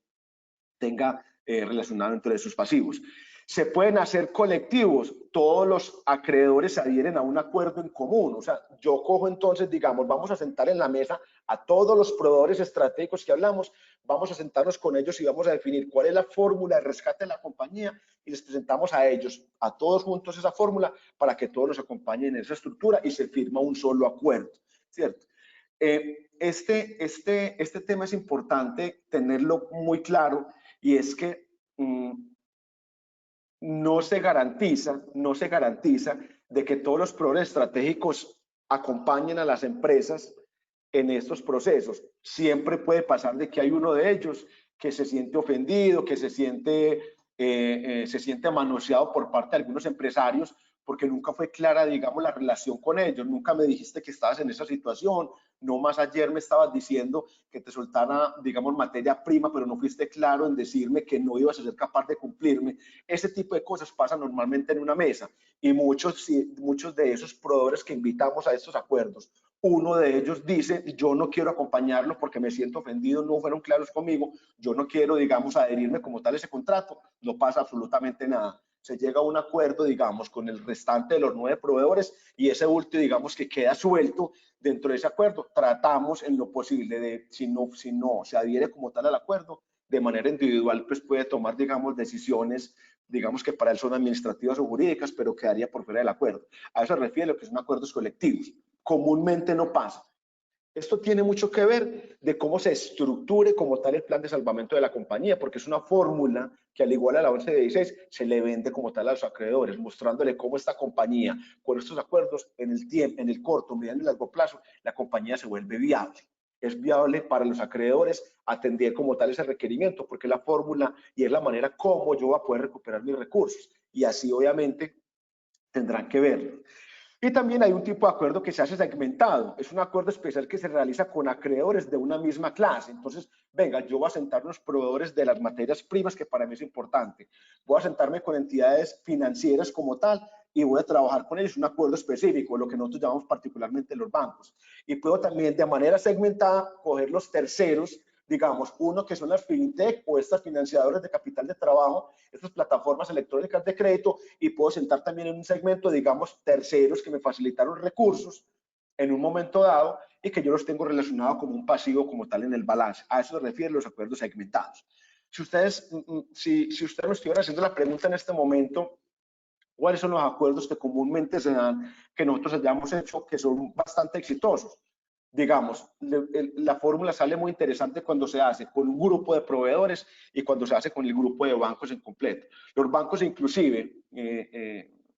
tenga relacionado entre sus pasivos. Se pueden hacer colectivos, todos los acreedores se adhieren a un acuerdo en común, o sea, yo cojo entonces, digamos, vamos a sentar en la mesa a todos los proveedores estratégicos que hablamos, vamos a sentarnos con ellos y vamos a definir cuál es la fórmula de rescate de la compañía y les presentamos a ellos, a todos juntos esa fórmula para que todos nos acompañen en esa estructura y se firma un solo acuerdo, ¿cierto? Este tema es importante tenerlo muy claro, y es que no se garantiza de que todos los proveedores estratégicos acompañen a las empresas en estos procesos. Siempre puede pasar de que hay uno de ellos que se siente ofendido, que se siente manoseado por parte de algunos empresarios, porque nunca fue clara, digamos, la relación con ellos. Nunca me dijiste que estabas en esa situación, no más ayer me estabas diciendo que te soltara, digamos, materia prima, pero no fuiste claro en decirme que no ibas a ser capaz de cumplirme. Ese tipo de cosas pasan normalmente en una mesa, y muchos de esos proveedores que invitamos a estos acuerdos, uno de ellos dice, yo no quiero acompañarlo porque me siento ofendido, no fueron claros conmigo, yo no quiero, digamos, adherirme como tal a ese contrato. No pasa absolutamente nada. Se llega a un acuerdo, digamos, con el restante de los 9 proveedores, y ese último, digamos, que queda suelto dentro de ese acuerdo. Tratamos en lo posible de, si no se adhiere como tal al acuerdo, de manera individual, pues puede tomar, digamos, decisiones, digamos, que para él son administrativas o jurídicas, pero quedaría por fuera del acuerdo. A eso se refiere lo que son acuerdos colectivos. Comúnmente no pasa. Esto tiene mucho que ver de cómo se estructure como tal el plan de salvamento de la compañía, porque es una fórmula que, al igual a la 1116, se le vende como tal a los acreedores, mostrándole cómo esta compañía, con estos acuerdos, en el tiempo, en el corto, mediano y largo plazo, la compañía se vuelve viable. Es viable para los acreedores atender como tal ese requerimiento, porque es la fórmula y es la manera como yo voy a poder recuperar mis recursos. Y así, obviamente, tendrán que verlo. Y también hay un tipo de acuerdo que se hace segmentado. Es un acuerdo especial que se realiza con acreedores de una misma clase. Entonces, venga, yo voy a sentar unos proveedores de las materias primas, que para mí es importante. Voy a sentarme con entidades financieras como tal y voy a trabajar con ellos un acuerdo específico, lo que nosotros llamamos particularmente los bancos. Y puedo también de manera segmentada coger los terceros, digamos, uno que son las fintech o estas financiadoras de capital de trabajo, estas plataformas electrónicas de crédito, y puedo sentar también en un segmento, digamos, terceros que me facilitaron recursos en un momento dado y que yo los tengo relacionados como un pasivo como tal en el balance. A eso se refieren los acuerdos segmentados. Si ustedes, si ustedes me estuvieran haciendo la pregunta en este momento, ¿cuáles son los acuerdos que comúnmente se dan, que nosotros hayamos hecho, que son bastante exitosos? Digamos, la fórmula sale muy interesante cuando se hace con un grupo de proveedores y cuando se hace con el grupo de bancos en completo. Los bancos inclusive,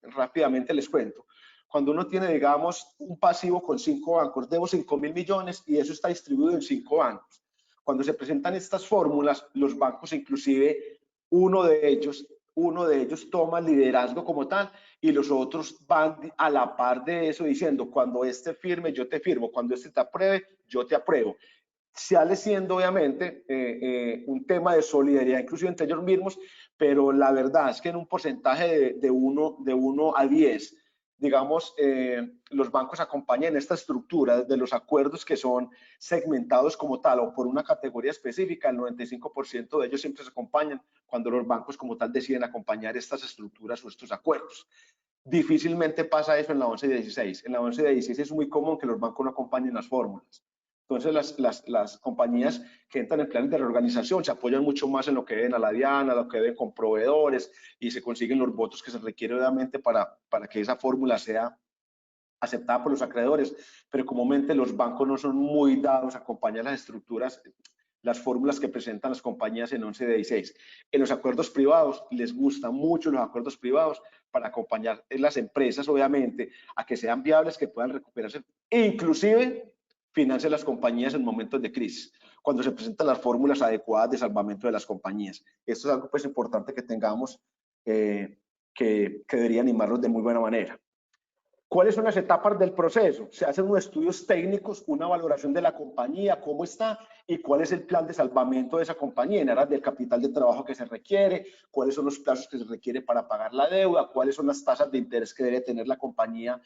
rápidamente les cuento, cuando uno tiene, digamos, un pasivo con 5 bancos, debo 5.000 millones y eso está distribuido en 5 bancos. Cuando se presentan estas fórmulas, los bancos inclusive, uno de ellos toma el liderazgo como tal y los otros van a la par de eso diciendo, cuando este firme, yo te firmo, cuando este te apruebe, yo te apruebo. Sale siendo obviamente un tema de solidaridad inclusive entre ellos mismos, pero la verdad es que en un porcentaje de 1 a 10, digamos, los bancos acompañan esta estructura de los acuerdos que son segmentados como tal o por una categoría específica. El 95% de ellos siempre se acompañan cuando los bancos como tal deciden acompañar estas estructuras o estos acuerdos. Difícilmente pasa eso en la 11 y 16. En la 11 y 16 es muy común que los bancos no acompañen las fórmulas. Entonces, las compañías que entran en planes de reorganización se apoyan mucho más en lo que deben a la DIANA, lo que deben con proveedores y se consiguen los votos que se requieren obviamente para que esa fórmula sea aceptada por los acreedores, pero comúnmente los bancos no son muy dados a acompañar las estructuras, las fórmulas que presentan las compañías en 11 de 16. En los acuerdos privados, les gustan mucho los acuerdos privados para acompañar las empresas, obviamente, a que sean viables, que puedan recuperarse, e inclusive financian las compañías en momentos de crisis, cuando se presentan las fórmulas adecuadas de salvamento de las compañías. Esto es algo pues importante que tengamos, que debería animarnos de muy buena manera. ¿Cuáles son las etapas del proceso? Se hacen unos estudios técnicos, una valoración de la compañía, cómo está y cuál es el plan de salvamento de esa compañía en aras del capital de trabajo que se requiere, cuáles son los plazos que se requiere para pagar la deuda, cuáles son las tasas de interés que debe tener la compañía,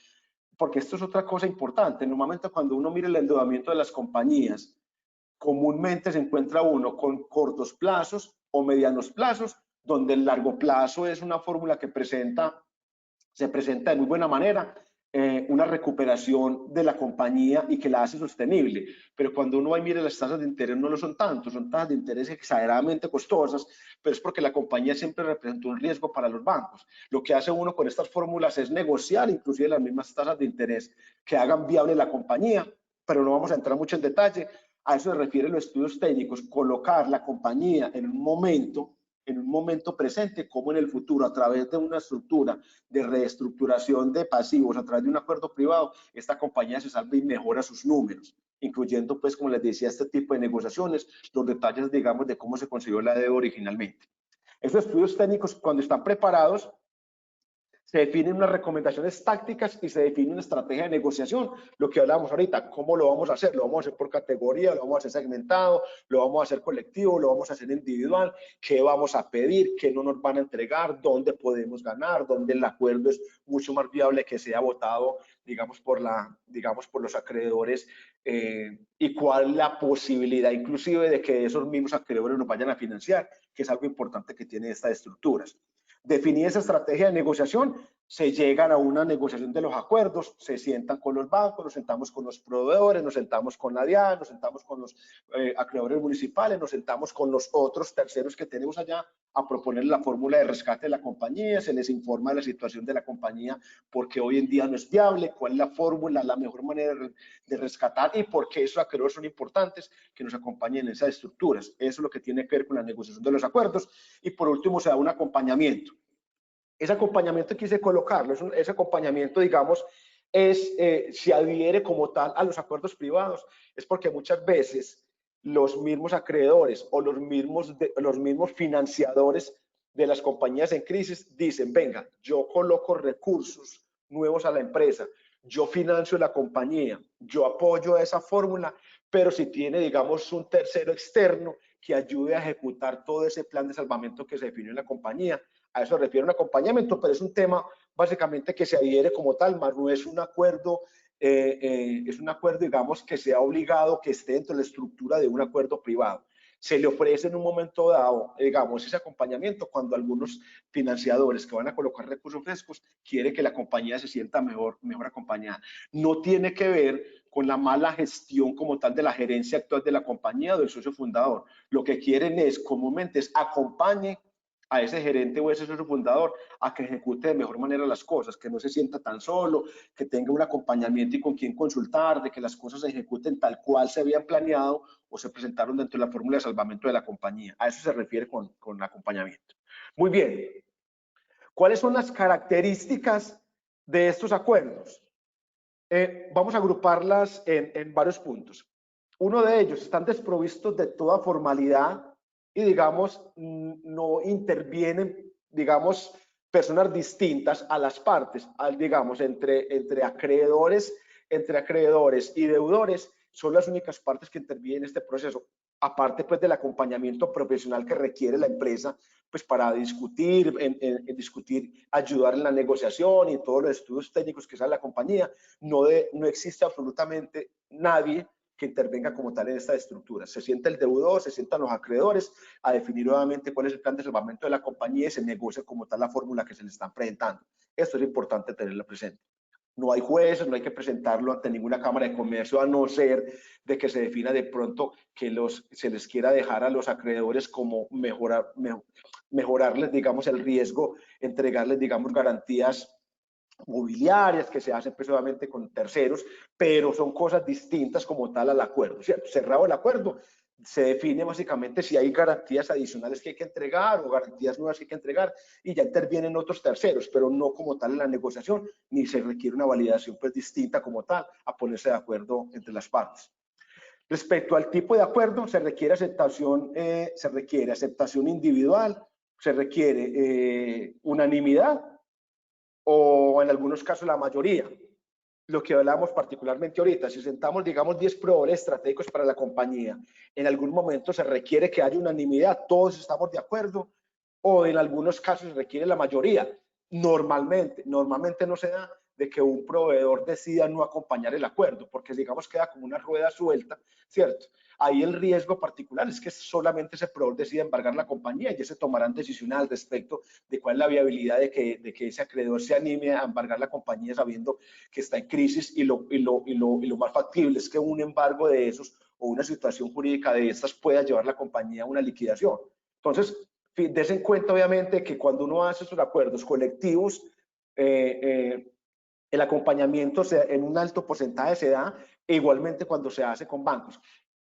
porque esto es otra cosa importante. Normalmente cuando uno mira el endeudamiento de las compañías, comúnmente se encuentra uno con cortos plazos o medianos plazos, donde el largo plazo es una fórmula que se presenta de muy buena manera, una recuperación de la compañía y que la hace sostenible. Pero cuando uno va y mira las tasas de interés, no lo son tanto, son tasas de interés exageradamente costosas, pero es porque la compañía siempre representa un riesgo para los bancos. Lo que hace uno con estas fórmulas es negociar inclusive las mismas tasas de interés que hagan viable la compañía, pero no vamos a entrar mucho en detalle. A eso se refieren los estudios técnicos, colocar la compañía en un momento presente como en el futuro, a través de una estructura de reestructuración de pasivos, a través de un acuerdo privado, esta compañía se salva y mejora sus números, incluyendo, pues, como les decía, este tipo de negociaciones, los detalles, digamos, de cómo se consiguió la deuda originalmente. Estos estudios técnicos, cuando están preparados, se definen unas recomendaciones tácticas y se define una estrategia de negociación, lo que hablábamos ahorita. ¿Cómo lo vamos a hacer? ¿Lo vamos a hacer por categoría? ¿Lo vamos a hacer segmentado? ¿Lo vamos a hacer colectivo? ¿Lo vamos a hacer individual? ¿Qué vamos a pedir? ¿Qué no nos van a entregar? ¿Dónde podemos ganar? ¿Dónde el acuerdo es mucho más viable que sea votado, digamos, por los acreedores? ¿Y cuál es la posibilidad inclusive de que esos mismos acreedores nos vayan a financiar? Que es algo importante que tiene estas estructuras. Definida esa estrategia de negociación, se llegan a una negociación de los acuerdos, se sientan con los bancos, nos sentamos con los proveedores, nos sentamos con la DIAN, nos sentamos con los acreedores municipales, nos sentamos con los otros terceros que tenemos allá a proponer la fórmula de rescate de la compañía, se les informa de la situación de la compañía, porque hoy en día no es viable, cuál es la fórmula, la mejor manera de rescatar y por qué esos acreedores son importantes que nos acompañen en esas estructuras. Eso es lo que tiene que ver con la negociación de los acuerdos. Y por último se da un acompañamiento. Ese acompañamiento quise colocarlo, ese acompañamiento, digamos, se adhiere como tal a los acuerdos privados, es porque muchas veces los mismos acreedores o los mismos financiadores de las compañías en crisis dicen, venga, yo coloco recursos nuevos a la empresa, yo financio la compañía, yo apoyo a esa fórmula, pero si tiene, digamos, un tercero externo que ayude a ejecutar todo ese plan de salvamento que se definió en la compañía. A eso refiere un acompañamiento, pero es un tema básicamente que se adhiere como tal, más no es un acuerdo, digamos, que sea obligado, que esté dentro de la estructura de un acuerdo privado. Se le ofrece en un momento dado, digamos, ese acompañamiento cuando algunos financiadores que van a colocar recursos frescos quieren que la compañía se sienta mejor acompañada. No tiene que ver con la mala gestión como tal de la gerencia actual de la compañía o del socio fundador. Lo que quieren es, comúnmente, es acompañe a ese gerente o ese socio fundador a que ejecute de mejor manera las cosas, que no se sienta tan solo, que tenga un acompañamiento y con quien consultar, de que las cosas se ejecuten tal cual se habían planeado o se presentaron dentro de la fórmula de salvamento de la compañía. A eso se refiere con acompañamiento. Muy bien. ¿Cuáles son las características de estos acuerdos? Vamos a agruparlas en varios puntos. Uno de ellos, están desprovistos de toda formalidad y, digamos, no intervienen, digamos, personas distintas a las partes, digamos, entre acreedores y deudores, son las únicas partes que intervienen en este proceso, aparte pues del acompañamiento profesional que requiere la empresa pues para discutir, ayudar en la negociación y todos los estudios técnicos que sale la compañía. No existe absolutamente nadie que intervenga como tal en esta estructura. Se sienta el deudor, se sientan los acreedores a definir nuevamente cuál es el plan de salvamento de la compañía y se negocia como tal la fórmula que se le están presentando. Esto es importante tenerlo presente. No hay jueces, no hay que presentarlo ante ninguna Cámara de Comercio, a no ser de que se defina de pronto que se les quiera dejar a los acreedores como mejorarles, digamos, el riesgo, entregarles, digamos, garantías mobiliarias que se hacen precisamente con terceros, pero son cosas distintas como tal al acuerdo, ¿cierto? Cerrado el acuerdo, se define básicamente si hay garantías adicionales que hay que entregar o garantías nuevas que hay que entregar y ya intervienen otros terceros, pero no como tal en la negociación, ni se requiere una validación pues distinta como tal a ponerse de acuerdo entre las partes. Respecto al tipo de acuerdo, se requiere aceptación individual, se requiere unanimidad o en algunos casos la mayoría. Lo que hablamos particularmente ahorita, si sentamos, digamos, 10 proveedores estratégicos para la compañía, en algún momento se requiere que haya unanimidad, todos estamos de acuerdo, o en algunos casos se requiere la mayoría. Normalmente no se da de que un proveedor decida no acompañar el acuerdo, porque digamos queda como una rueda suelta, ¿cierto? Ahí el riesgo particular es que solamente ese proveedor decida embargar la compañía y ya se tomarán decisiones al respecto de cuál es la viabilidad de que ese acreedor se anime a embargar la compañía sabiendo que está en crisis y lo más factible es que un embargo de esos o una situación jurídica de estas pueda llevar la compañía a una liquidación. Entonces, des en cuenta obviamente que cuando uno hace esos acuerdos colectivos, el acompañamiento en un alto porcentaje se da igualmente cuando se hace con bancos.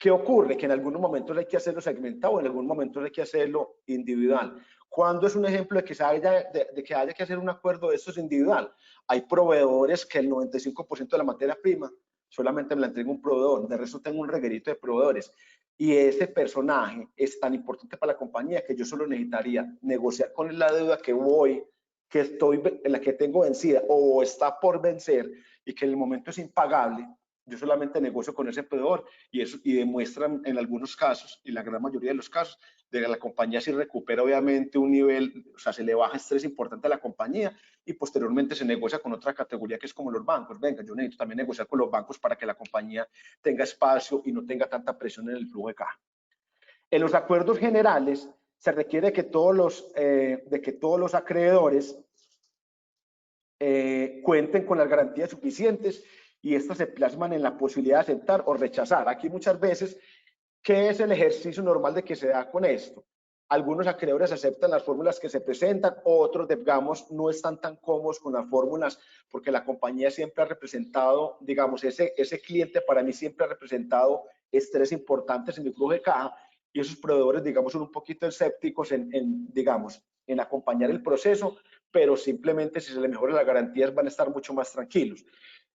¿Qué ocurre? Que en algunos momentos hay que hacerlo segmentado, en algunos momentos hay que hacerlo individual. ¿Cuándo es un ejemplo de que haya que hacer un acuerdo de estos individual? Hay proveedores que el 95% de la materia prima solamente me la entrega un proveedor, de resto tengo un reguerito de proveedores. Y ese personaje es tan importante para la compañía que yo solo necesitaría negociar con la deuda en la que tengo vencida o está por vencer y que en el momento es impagable. Yo solamente negocio con ese proveedor y demuestran en algunos casos, y la gran mayoría de los casos, de que la compañía sí recupera obviamente un nivel, o sea, se le baja estrés importante a la compañía y posteriormente se negocia con otra categoría que es como los bancos. Venga, yo necesito también negociar con los bancos para que la compañía tenga espacio y no tenga tanta presión en el flujo de caja. En los acuerdos generales se requiere que todos los acreedores cuenten con las garantías suficientes y estas se plasman en la posibilidad de aceptar o rechazar. Aquí muchas veces, ¿qué es el ejercicio normal de que se da con esto? Algunos acreedores aceptan las fórmulas que se presentan, otros, digamos, no están tan cómodos con las fórmulas porque la compañía siempre ha representado, digamos, ese cliente para mí siempre ha representado estrés importantes en mi flujo de caja y esos proveedores, digamos, son un poquito escépticos digamos, en acompañar el proceso, pero simplemente si se les mejoran las garantías van a estar mucho más tranquilos.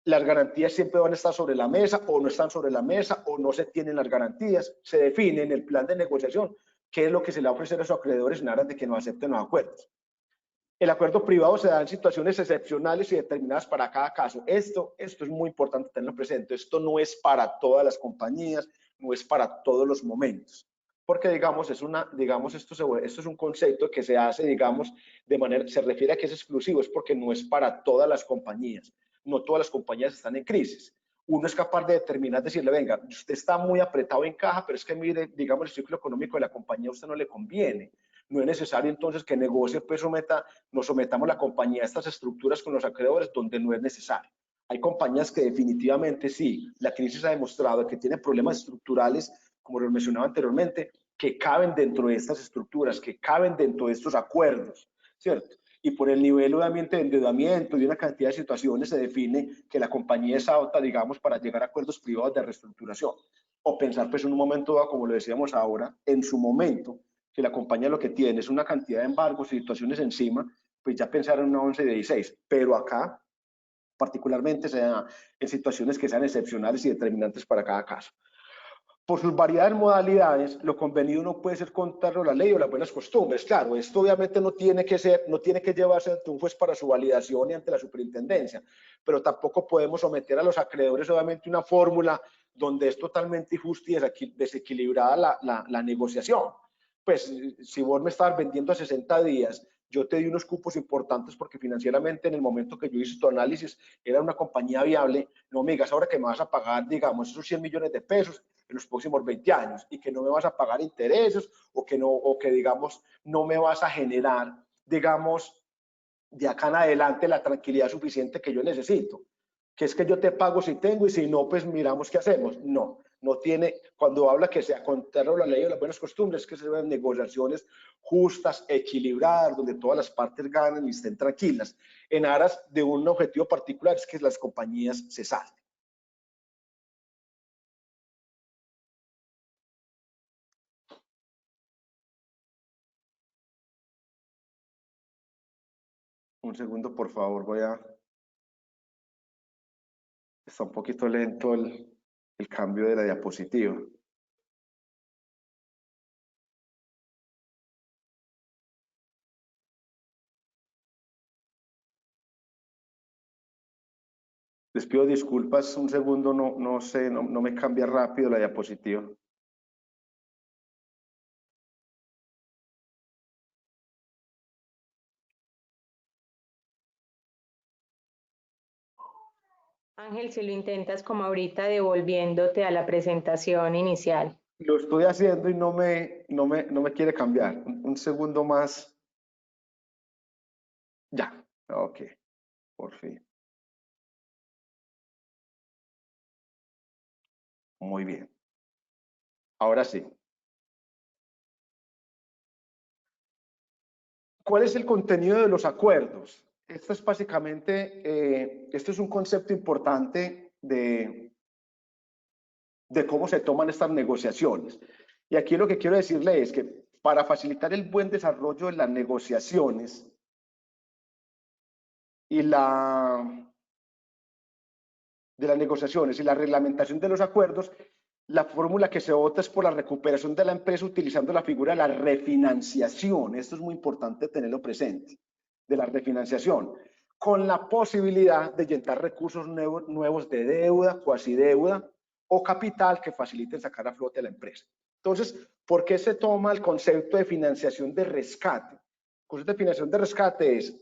Las garantías siempre van a estar sobre la mesa o no están sobre la mesa o no se tienen las garantías. Se define en el plan de negociación qué es lo que se le va a ofrecer a esos acreedores en aras de que no acepten los acuerdos. El acuerdo privado se da en situaciones excepcionales y determinadas para cada caso. Esto es muy importante tenerlo presente. Esto no es para todas las compañías, no es para todos los momentos. Porque, digamos, esto es un concepto que se hace, digamos, se refiere a que es exclusivo, es porque no es para todas las compañías. No todas las compañías están en crisis. Uno es capaz de determinar, decirle, venga, usted está muy apretado en caja, pero es que mire, digamos, el ciclo económico de la compañía a usted no le conviene. No es necesario entonces que negocie, pues nos sometamos la compañía a estas estructuras con los acreedores donde no es necesario. Hay compañías que definitivamente sí, la crisis ha demostrado que tienen problemas estructurales, como lo mencionaba anteriormente, que caben dentro de estas estructuras, que caben dentro de estos acuerdos, ¿cierto? Y por el nivel obviamente de endeudamiento y una cantidad de situaciones se define que la compañía es apta, digamos, para llegar a acuerdos privados de reestructuración. O pensar, pues, en un momento dado, como lo decíamos ahora, en su momento, que la compañía lo que tiene es una cantidad de embargos y situaciones encima, pues ya pensar en una 1116. Pero acá, particularmente, sea en situaciones que sean excepcionales y determinantes para cada caso. Por sus variadas modalidades, lo convenido no puede ser contrario a la ley o las buenas costumbres. Claro, esto obviamente no tiene que llevarse ante un juez para su validación y ante la superintendencia, pero tampoco podemos someter a los acreedores obviamente una fórmula donde es totalmente injusta y desequilibrada la negociación. Pues si vos me estabas vendiendo a 60 días, yo te di unos cupos importantes porque financieramente en el momento que yo hice tu análisis era una compañía viable, no me digas ahora que me vas a pagar, digamos, esos 100 millones de pesos en los próximos 20 años y que no me vas a pagar intereses o que digamos, no me vas a generar, digamos, de acá en adelante la tranquilidad suficiente que yo necesito. Que es que yo te pago si tengo y si no, pues miramos qué hacemos. No, no tiene, cuando habla que sea contrario a la ley o las buenas costumbres, que se ven negociaciones justas, equilibradas, donde todas las partes ganan y estén tranquilas, en aras de un objetivo particular, es que las compañías se salven. Un segundo, por favor, está un poquito lento el cambio de la diapositiva. Les pido disculpas, un segundo, no sé, no me cambia rápido la diapositiva.
Ángel, si lo intentas como ahorita devolviéndote a la presentación inicial.
Lo estoy haciendo y no me quiere cambiar. Un segundo más. Ya, ok, por fin. Muy bien. Ahora sí. ¿Cuál es el contenido de los acuerdos? Esto es básicamente, esto es un concepto importante de cómo se toman estas negociaciones. Y aquí lo que quiero decirle es que para facilitar el buen desarrollo de las negociaciones y la reglamentación de los acuerdos, la fórmula que se vota es por la recuperación de la empresa utilizando la figura de la refinanciación. Esto es muy importante tenerlo presente, de la refinanciación, con la posibilidad de inyectar recursos nuevos de deuda, cuasi deuda o capital que faciliten sacar a flote a la empresa. Entonces, ¿por qué se toma el concepto de financiación de rescate? El concepto de financiación de rescate es,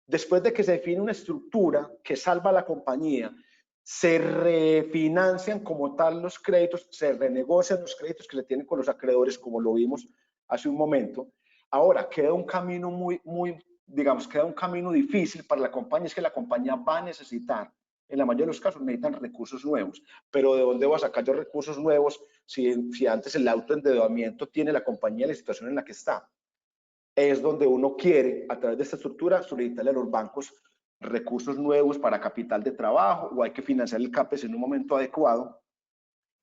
después de que se define una estructura que salva a la compañía, se refinancian como tal los créditos, se renegocian los créditos que se tienen con los acreedores, como lo vimos hace un momento. Ahora, queda un camino queda un camino difícil para la compañía, es que la compañía va a necesitar, en la mayoría de los casos necesitan recursos nuevos, pero ¿de dónde va a sacar yo recursos nuevos si antes el autoendeudamiento tiene la compañía en la situación en la que está? Es donde uno quiere, a través de esta estructura, solicitarle a los bancos recursos nuevos para capital de trabajo o hay que financiar el CAPEX en un momento adecuado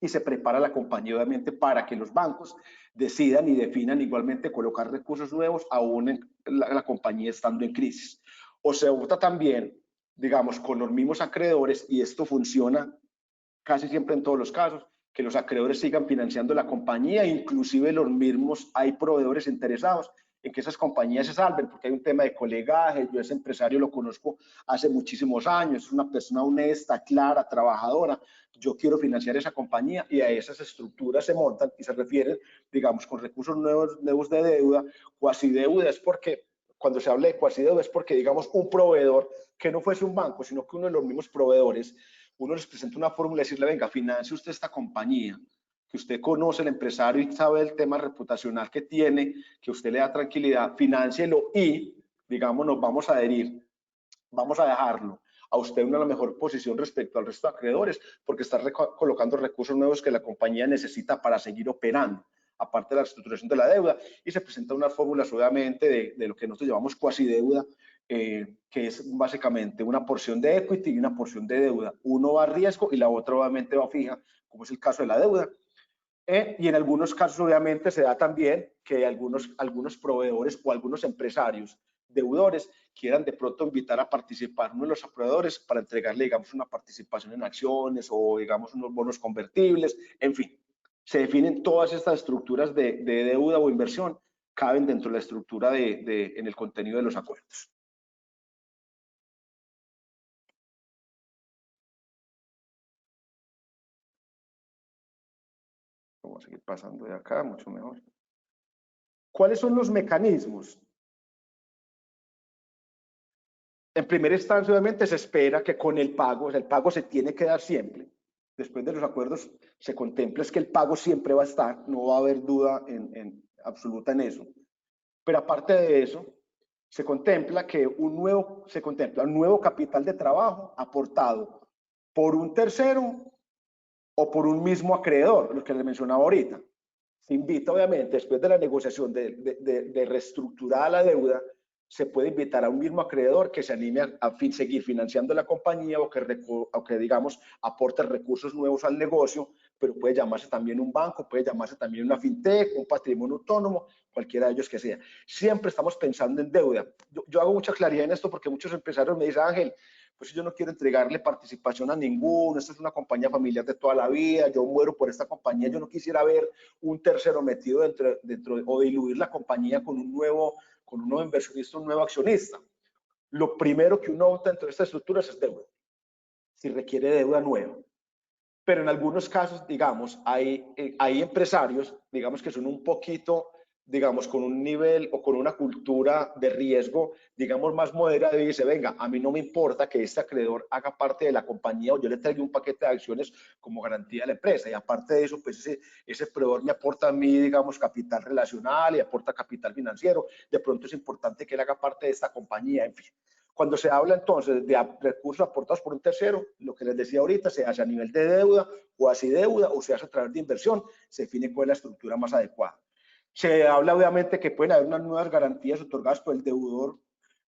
y se prepara la compañía obviamente para que los bancos decidan y definan igualmente colocar recursos nuevos aún en la compañía estando en crisis. O se vota también, digamos, con los mismos acreedores y esto funciona casi siempre en todos los casos, que los acreedores sigan financiando la compañía, inclusive los mismos, hay proveedores interesados en que esas compañías se salven, porque hay un tema de colegaje. Yo ese empresario lo conozco hace muchísimos años, es una persona honesta, clara, trabajadora. Yo quiero financiar esa compañía, y a esas estructuras se montan y se refieren, digamos, con recursos nuevos de deuda. Cuasi deuda es porque, cuando se habla de cuasi deuda, es porque, digamos, un proveedor que no fuese un banco, sino que uno de los mismos proveedores, uno les presenta una fórmula y decirle, venga, financie usted esta compañía, que usted conoce el empresario y sabe el tema reputacional que tiene, que usted le da tranquilidad, financielo y, digamos, nos vamos a adherir, vamos a dejarlo a usted en una mejor posición respecto al resto de acreedores, porque está colocando recursos nuevos que la compañía necesita para seguir operando, aparte de la reestructuración de la deuda, y se presenta unas fórmulas obviamente de lo que nosotros llamamos cuasi deuda, que es básicamente una porción de equity y una porción de deuda. Uno va a riesgo y la otra obviamente va fija, como es el caso de la deuda. Y en algunos casos obviamente se da también que algunos proveedores o algunos empresarios deudores quieran de pronto invitar a participar uno de los proveedores para entregarle, digamos, una participación en acciones o, digamos, unos bonos convertibles. En fin, se definen todas estas estructuras de deuda o inversión, caben dentro de la estructura en el contenido de los acuerdos. Vamos a seguir pasando de acá, mucho mejor. ¿Cuáles son los mecanismos? En primera instancia, obviamente, se espera que con el pago se tiene que dar siempre. Después de los acuerdos, se contempla es que el pago siempre va a estar, no va a haber duda absoluta en eso. Pero aparte de eso, se contempla un nuevo capital de trabajo aportado por un tercero o por un mismo acreedor, lo que les mencionaba ahorita. Se invita, obviamente, después de la negociación de reestructurar la deuda, se puede invitar a un mismo acreedor que se anime a seguir financiando la compañía o que, digamos, aporte recursos nuevos al negocio, pero puede llamarse también un banco, puede llamarse también una fintech, un patrimonio autónomo, cualquiera de ellos que sea. Siempre estamos pensando en deuda. Yo hago mucha claridad en esto porque muchos empresarios me dicen, Ángel, pues yo no quiero entregarle participación a ninguno, esta es una compañía familiar de toda la vida, yo muero por esta compañía, yo no quisiera ver un tercero metido dentro o diluir la compañía con un nuevo inversionista, un nuevo accionista. Lo primero que uno opta dentro de estas estructuras es deuda, si requiere deuda nueva. Pero en algunos casos, digamos, hay empresarios, digamos, que son un poquito, digamos, con un nivel o con una cultura de riesgo, digamos, más moderada, y dice, venga, a mí no me importa que este acreedor haga parte de la compañía o yo le traiga un paquete de acciones como garantía a la empresa. Y aparte de eso, pues ese proveedor me aporta a mí, digamos, capital relacional y aporta capital financiero. De pronto es importante que él haga parte de esta compañía, en fin. Cuando se habla entonces de recursos aportados por un tercero, lo que les decía ahorita, se hace a nivel de deuda, o así deuda, o se hace a través de inversión, se define cuál es la estructura más adecuada. Se habla obviamente que pueden haber unas nuevas garantías otorgadas por el deudor.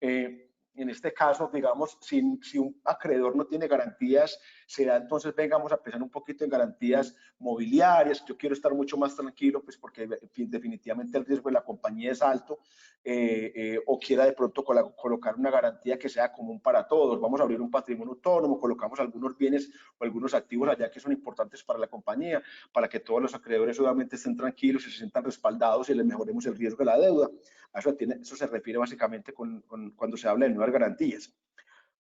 En este caso, digamos, si un acreedor no tiene garantías, se da entonces, vengamos a pensar un poquito en garantías mobiliarias. Yo quiero estar mucho más tranquilo, pues porque definitivamente el riesgo de la compañía es alto, o quiera de pronto colocar una garantía que sea común para todos. Vamos a abrir un patrimonio autónomo, colocamos algunos bienes o algunos activos allá que son importantes para la compañía, para que todos los acreedores obviamente estén tranquilos y se sientan respaldados y les mejoremos el riesgo de la deuda. Eso se refiere básicamente cuando se habla de nuevas garantías.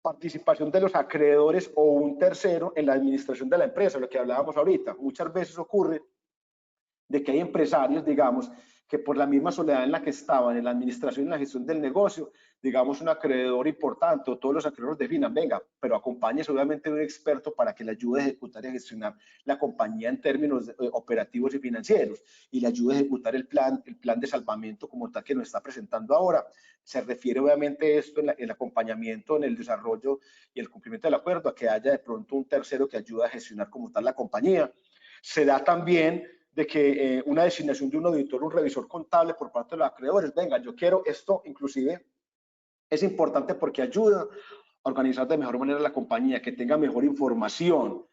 Participación de los acreedores o un tercero en la administración de la empresa, lo que hablábamos ahorita. Muchas veces ocurre de que hay empresarios, digamos, que por la misma soledad en la que estaban en la administración y en la gestión del negocio, digamos, un acreedor importante o todos los acreedores definan, venga, pero acompáñese obviamente de un experto para que le ayude a ejecutar y a gestionar la compañía en términos operativos y financieros y le ayude a ejecutar el plan de salvamento como tal que nos está presentando ahora. Se refiere obviamente esto en el acompañamiento, en el desarrollo y el cumplimiento del acuerdo, a que haya de pronto un tercero que ayude a gestionar como tal la compañía. Se da también de que una designación de un auditor, un revisor contable por parte de los acreedores. Venga, yo quiero esto, inclusive es importante porque ayuda a organizar de mejor manera la compañía, que tenga mejor información.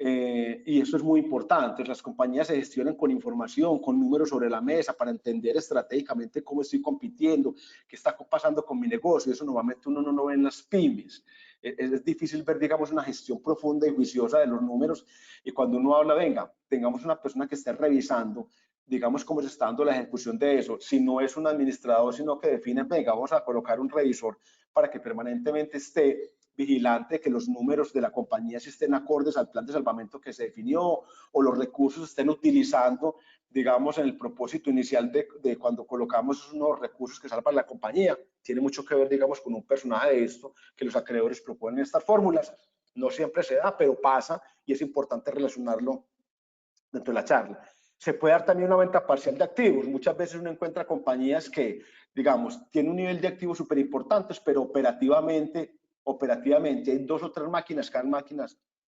Y eso es muy importante. Las compañías se gestionan con información, con números sobre la mesa para entender estratégicamente cómo estoy compitiendo, qué está pasando con mi negocio. Eso normalmente uno no lo ve en las pymes. Es difícil ver, digamos, una gestión profunda y juiciosa de los números. Y cuando uno habla, venga, tengamos una persona que esté revisando digamos, cómo se está dando la ejecución de eso. Si no es un administrador, sino que define, venga, vamos a colocar un revisor para que permanentemente esté vigilante que los números de la compañía sí estén acordes al plan de salvamento que se definió o los recursos estén utilizando, digamos, en el propósito inicial de cuando colocamos esos nuevos recursos que salvan la compañía. Tiene mucho que ver, digamos, con un personaje de esto, que los acreedores proponen estas fórmulas. No siempre se da, pero pasa y es importante relacionarlo dentro de la charla. Se puede dar también una venta parcial de activos. Muchas veces uno encuentra compañías que, digamos, tienen un nivel de activos súper importantes, pero operativamente hay 2 o 3 máquinas, cada máquina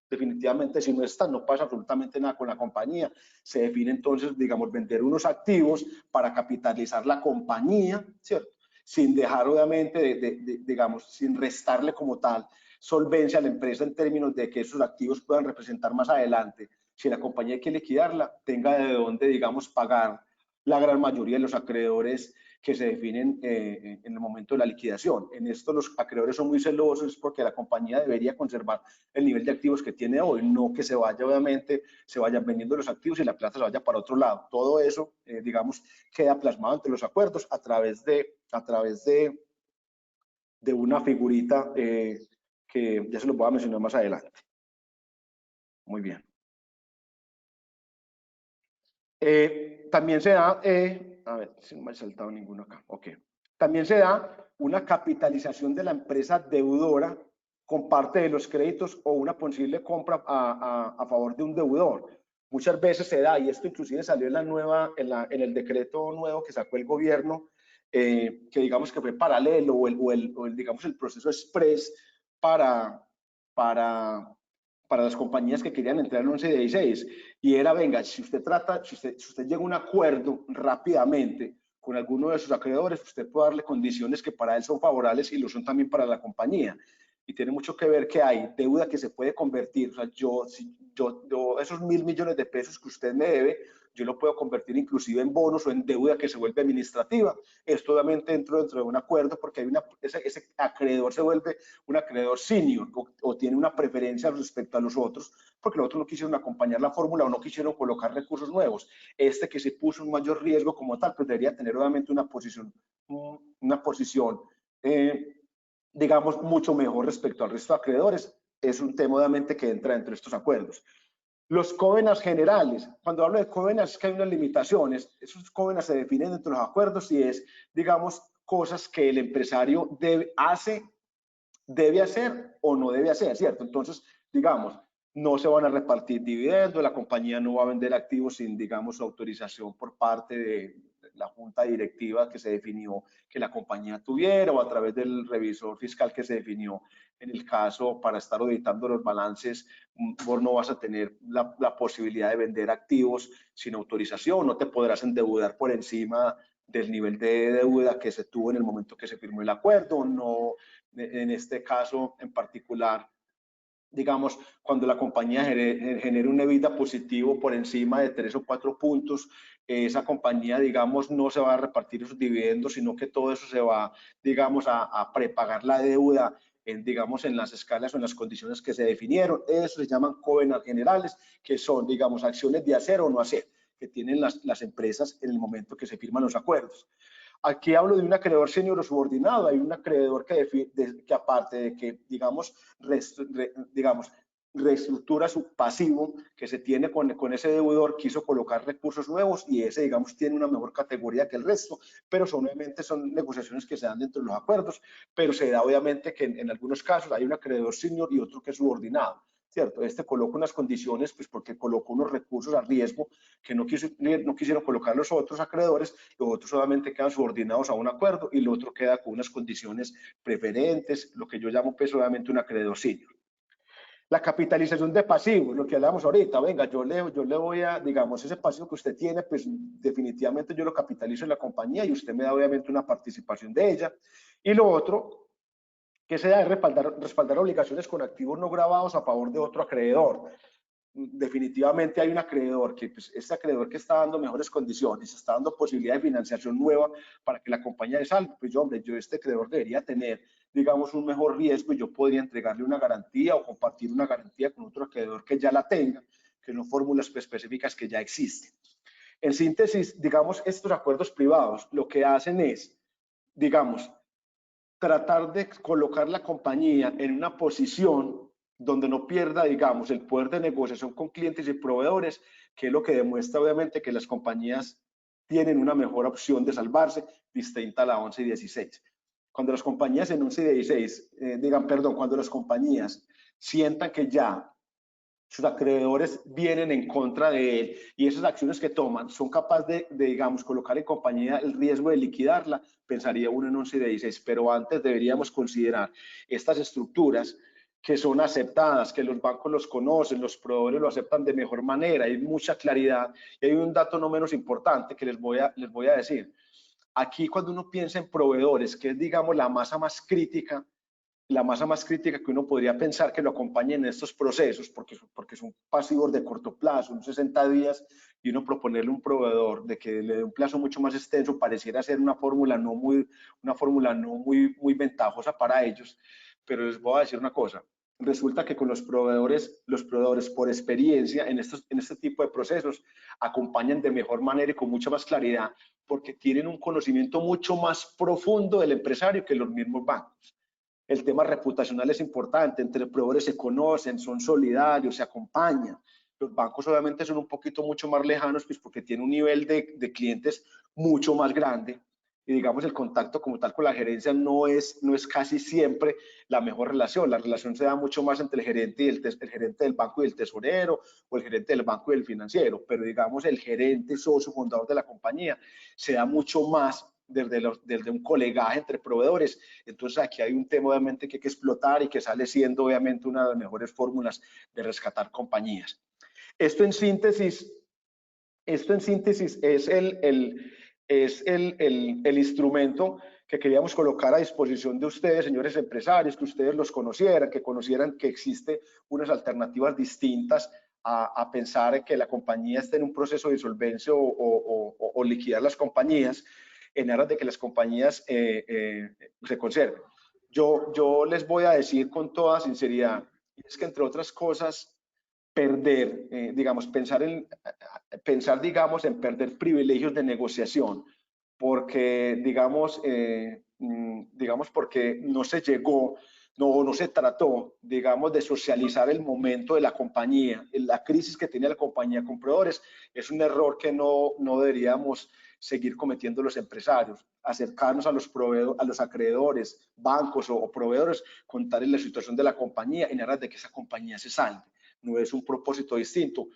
definitivamente si no están, no pasa absolutamente nada con la compañía. Se define entonces, digamos, vender unos activos para capitalizar la compañía, ¿cierto? Sin dejar obviamente, digamos, sin restarle como tal solvencia a la empresa en términos de que esos activos puedan representar más adelante, si la compañía hay que liquidarla, tenga de dónde, digamos, pagar la gran mayoría de los acreedores que se definen en el momento de la liquidación. En esto los acreedores son muy celosos porque la compañía debería conservar el nivel de activos que tiene hoy, no que se vaya, obviamente, se vayan vendiendo los activos y la plata se vaya para otro lado. Todo eso, digamos, queda plasmado entre los acuerdos a través de una figurita que ya se los voy a mencionar más adelante. Muy bien. También se da, a ver, si no me he saltado ninguno acá, ok. También se da una capitalización de la empresa deudora con parte de los créditos o una posible compra a favor de un deudor. Muchas veces se da, y esto inclusive salió en el decreto nuevo que sacó el gobierno, que digamos que fue paralelo digamos el proceso express para las compañías que querían entrar en 1116, y era, venga, si usted llega a un acuerdo rápidamente con alguno de sus acreedores, usted puede darle condiciones que para él son favorables y lo son también para la compañía. Y tiene mucho que ver que hay deuda que se puede convertir, o sea, yo esos 1.000 millones de pesos que usted me debe, yo lo puedo convertir inclusive en bonos o en deuda que se vuelve administrativa. Esto obviamente dentro de un acuerdo, porque hay ese acreedor se vuelve un acreedor senior o tiene una preferencia respecto a los otros, porque los otros no quisieron acompañar la fórmula o no quisieron colocar recursos nuevos. Este que se puso un mayor riesgo como tal, pues debería tener obviamente una posición digamos, mucho mejor respecto al resto de acreedores. Es un tema obviamente que entra dentro de estos acuerdos. Los covenants generales, cuando hablo de covenants es que hay unas limitaciones, esos covenants se definen dentro de los acuerdos y es, digamos, cosas que el empresario debe hacer o no debe hacer, ¿cierto? Entonces, digamos, no se van a repartir dividendos, la compañía no va a vender activos sin, digamos, autorización por parte de la junta directiva que se definió que la compañía tuviera o a través del revisor fiscal que se definió en el caso para estar auditando los balances. Vos no vas a tener la posibilidad de vender activos sin autorización, no te podrás endeudar por encima del nivel de deuda que se tuvo en el momento que se firmó el acuerdo, no, en este caso en particular, digamos, cuando la compañía genere un EBITDA positivo por encima de 3 o 4 puntos, esa compañía, digamos, no se va a repartir esos dividendos, sino que todo eso se va, digamos, a prepagar la deuda digamos, en las escalas o en las condiciones que se definieron. Eso se llaman covenants generales, que son, digamos, acciones de hacer o no hacer, que tienen las empresas en el momento que se firman los acuerdos. Aquí hablo de un acreedor senior o subordinado. Hay un acreedor que aparte de que, digamos, reestructura su pasivo que se tiene con ese deudor, quiso colocar recursos nuevos y ese, digamos, tiene una mejor categoría que el resto, pero obviamente son negociaciones que se dan dentro de los acuerdos, pero se da obviamente que en algunos casos hay un acreedor senior y otro que es subordinado. ¿Cierto? Este coloca unas condiciones, pues porque colocó unos recursos a riesgo que no quisieron colocar los otros acreedores, los otros solamente quedan subordinados a un acuerdo y el otro queda con unas condiciones preferentes, lo que yo llamo pues obviamente un acreedor senior. La capitalización de pasivos, lo que hablamos ahorita, venga, yo le voy a, digamos, ese pasivo que usted tiene, pues definitivamente yo lo capitalizo en la compañía y usted me da obviamente una participación de ella. Y lo otro que se da es respaldar obligaciones con activos no grabados a favor de otro acreedor. Definitivamente hay un acreedor que, pues, este acreedor que está dando mejores condiciones, está dando posibilidad de financiación nueva para que la compañía salga, pues este acreedor debería tener, digamos, un mejor riesgo y yo podría entregarle una garantía o compartir una garantía con otro acreedor que ya la tenga, que son fórmulas específicas que ya existen. En síntesis, digamos, estos acuerdos privados lo que hacen es, digamos, tratar de colocar la compañía en una posición donde no pierda, digamos, el poder de negociación con clientes y proveedores, que es lo que demuestra obviamente que las compañías tienen una mejor opción de salvarse distinta a la 11 y 16. Cuando las compañías en 11 y 16, cuando las compañías sientan que ya sus acreedores vienen en contra de él y esas acciones que toman son capaces digamos, colocar en compañía el riesgo de liquidarla, pensaría uno en 11 y 16, pero antes deberíamos considerar estas estructuras que son aceptadas, que los bancos los conocen, los proveedores lo aceptan de mejor manera, hay mucha claridad y hay un dato no menos importante que les voy a decir. Aquí cuando uno piensa en proveedores, que es digamos la masa más crítica que uno podría pensar que lo acompañen en estos procesos, porque son pasivos de corto plazo, unos 60 días, y uno proponerle a un proveedor de que le dé un plazo mucho más extenso, pareciera ser una fórmula no muy ventajosa para ellos. Pero les voy a decir una cosa, resulta que con los proveedores por experiencia en este tipo de procesos acompañan de mejor manera y con mucha más claridad, porque tienen un conocimiento mucho más profundo del empresario que los mismos bancos. El tema reputacional es importante, entre proveedores se conocen, son solidarios, se acompañan. Los bancos obviamente son un poquito mucho más lejanos, pues porque tienen un nivel de clientes mucho más grande y digamos el contacto como tal con la gerencia no es casi siempre la mejor relación. La relación se da mucho más entre el gerente del banco y el tesorero, o el gerente del banco y el financiero, pero digamos el gerente socio fundador de la compañía se da mucho más desde un colegaje entre proveedores. Entonces aquí hay un tema obviamente que hay que explotar y que sale siendo obviamente una de las mejores fórmulas de rescatar compañías. Esto en síntesis es el instrumento que queríamos colocar a disposición de ustedes, señores empresarios, que ustedes los conocieran, que conocieran que existen unas alternativas distintas a pensar que la compañía esté en un proceso de insolvencia o liquidar las compañías, en aras de que las compañías se conserven. Yo les voy a decir con toda sinceridad, es que entre otras cosas, pensar, digamos, en perder privilegios de negociación, porque, porque no se llegó, no se trató, digamos, de socializar el momento de la compañía, la crisis que tenía la compañía con proveedores, es un error que no deberíamos seguir cometiendo los empresarios, acercarnos a los proveedores, a los acreedores, bancos o proveedores, contarles la situación de la compañía en aras de que esa compañía se salve. No es un propósito distinto.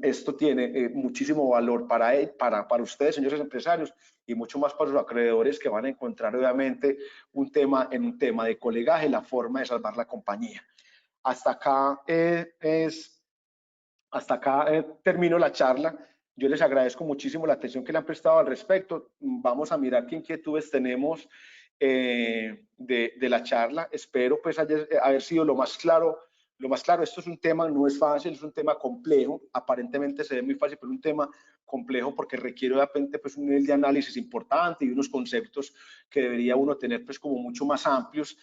Esto tiene muchísimo valor para ustedes, señores empresarios, y mucho más para los acreedores que van a encontrar obviamente un tema de colegaje, la forma de salvar la compañía. Hasta acá termino la charla. Yo les agradezco muchísimo la atención que le han prestado al respecto. Vamos a mirar qué inquietudes tenemos de la charla. Espero pues haber sido lo más claro. Esto es un tema, no es fácil, es un tema complejo. Aparentemente se ve muy fácil, pero es un tema complejo porque requiere obviamente pues un nivel de análisis importante y unos conceptos que debería uno tener pues como mucho más amplios,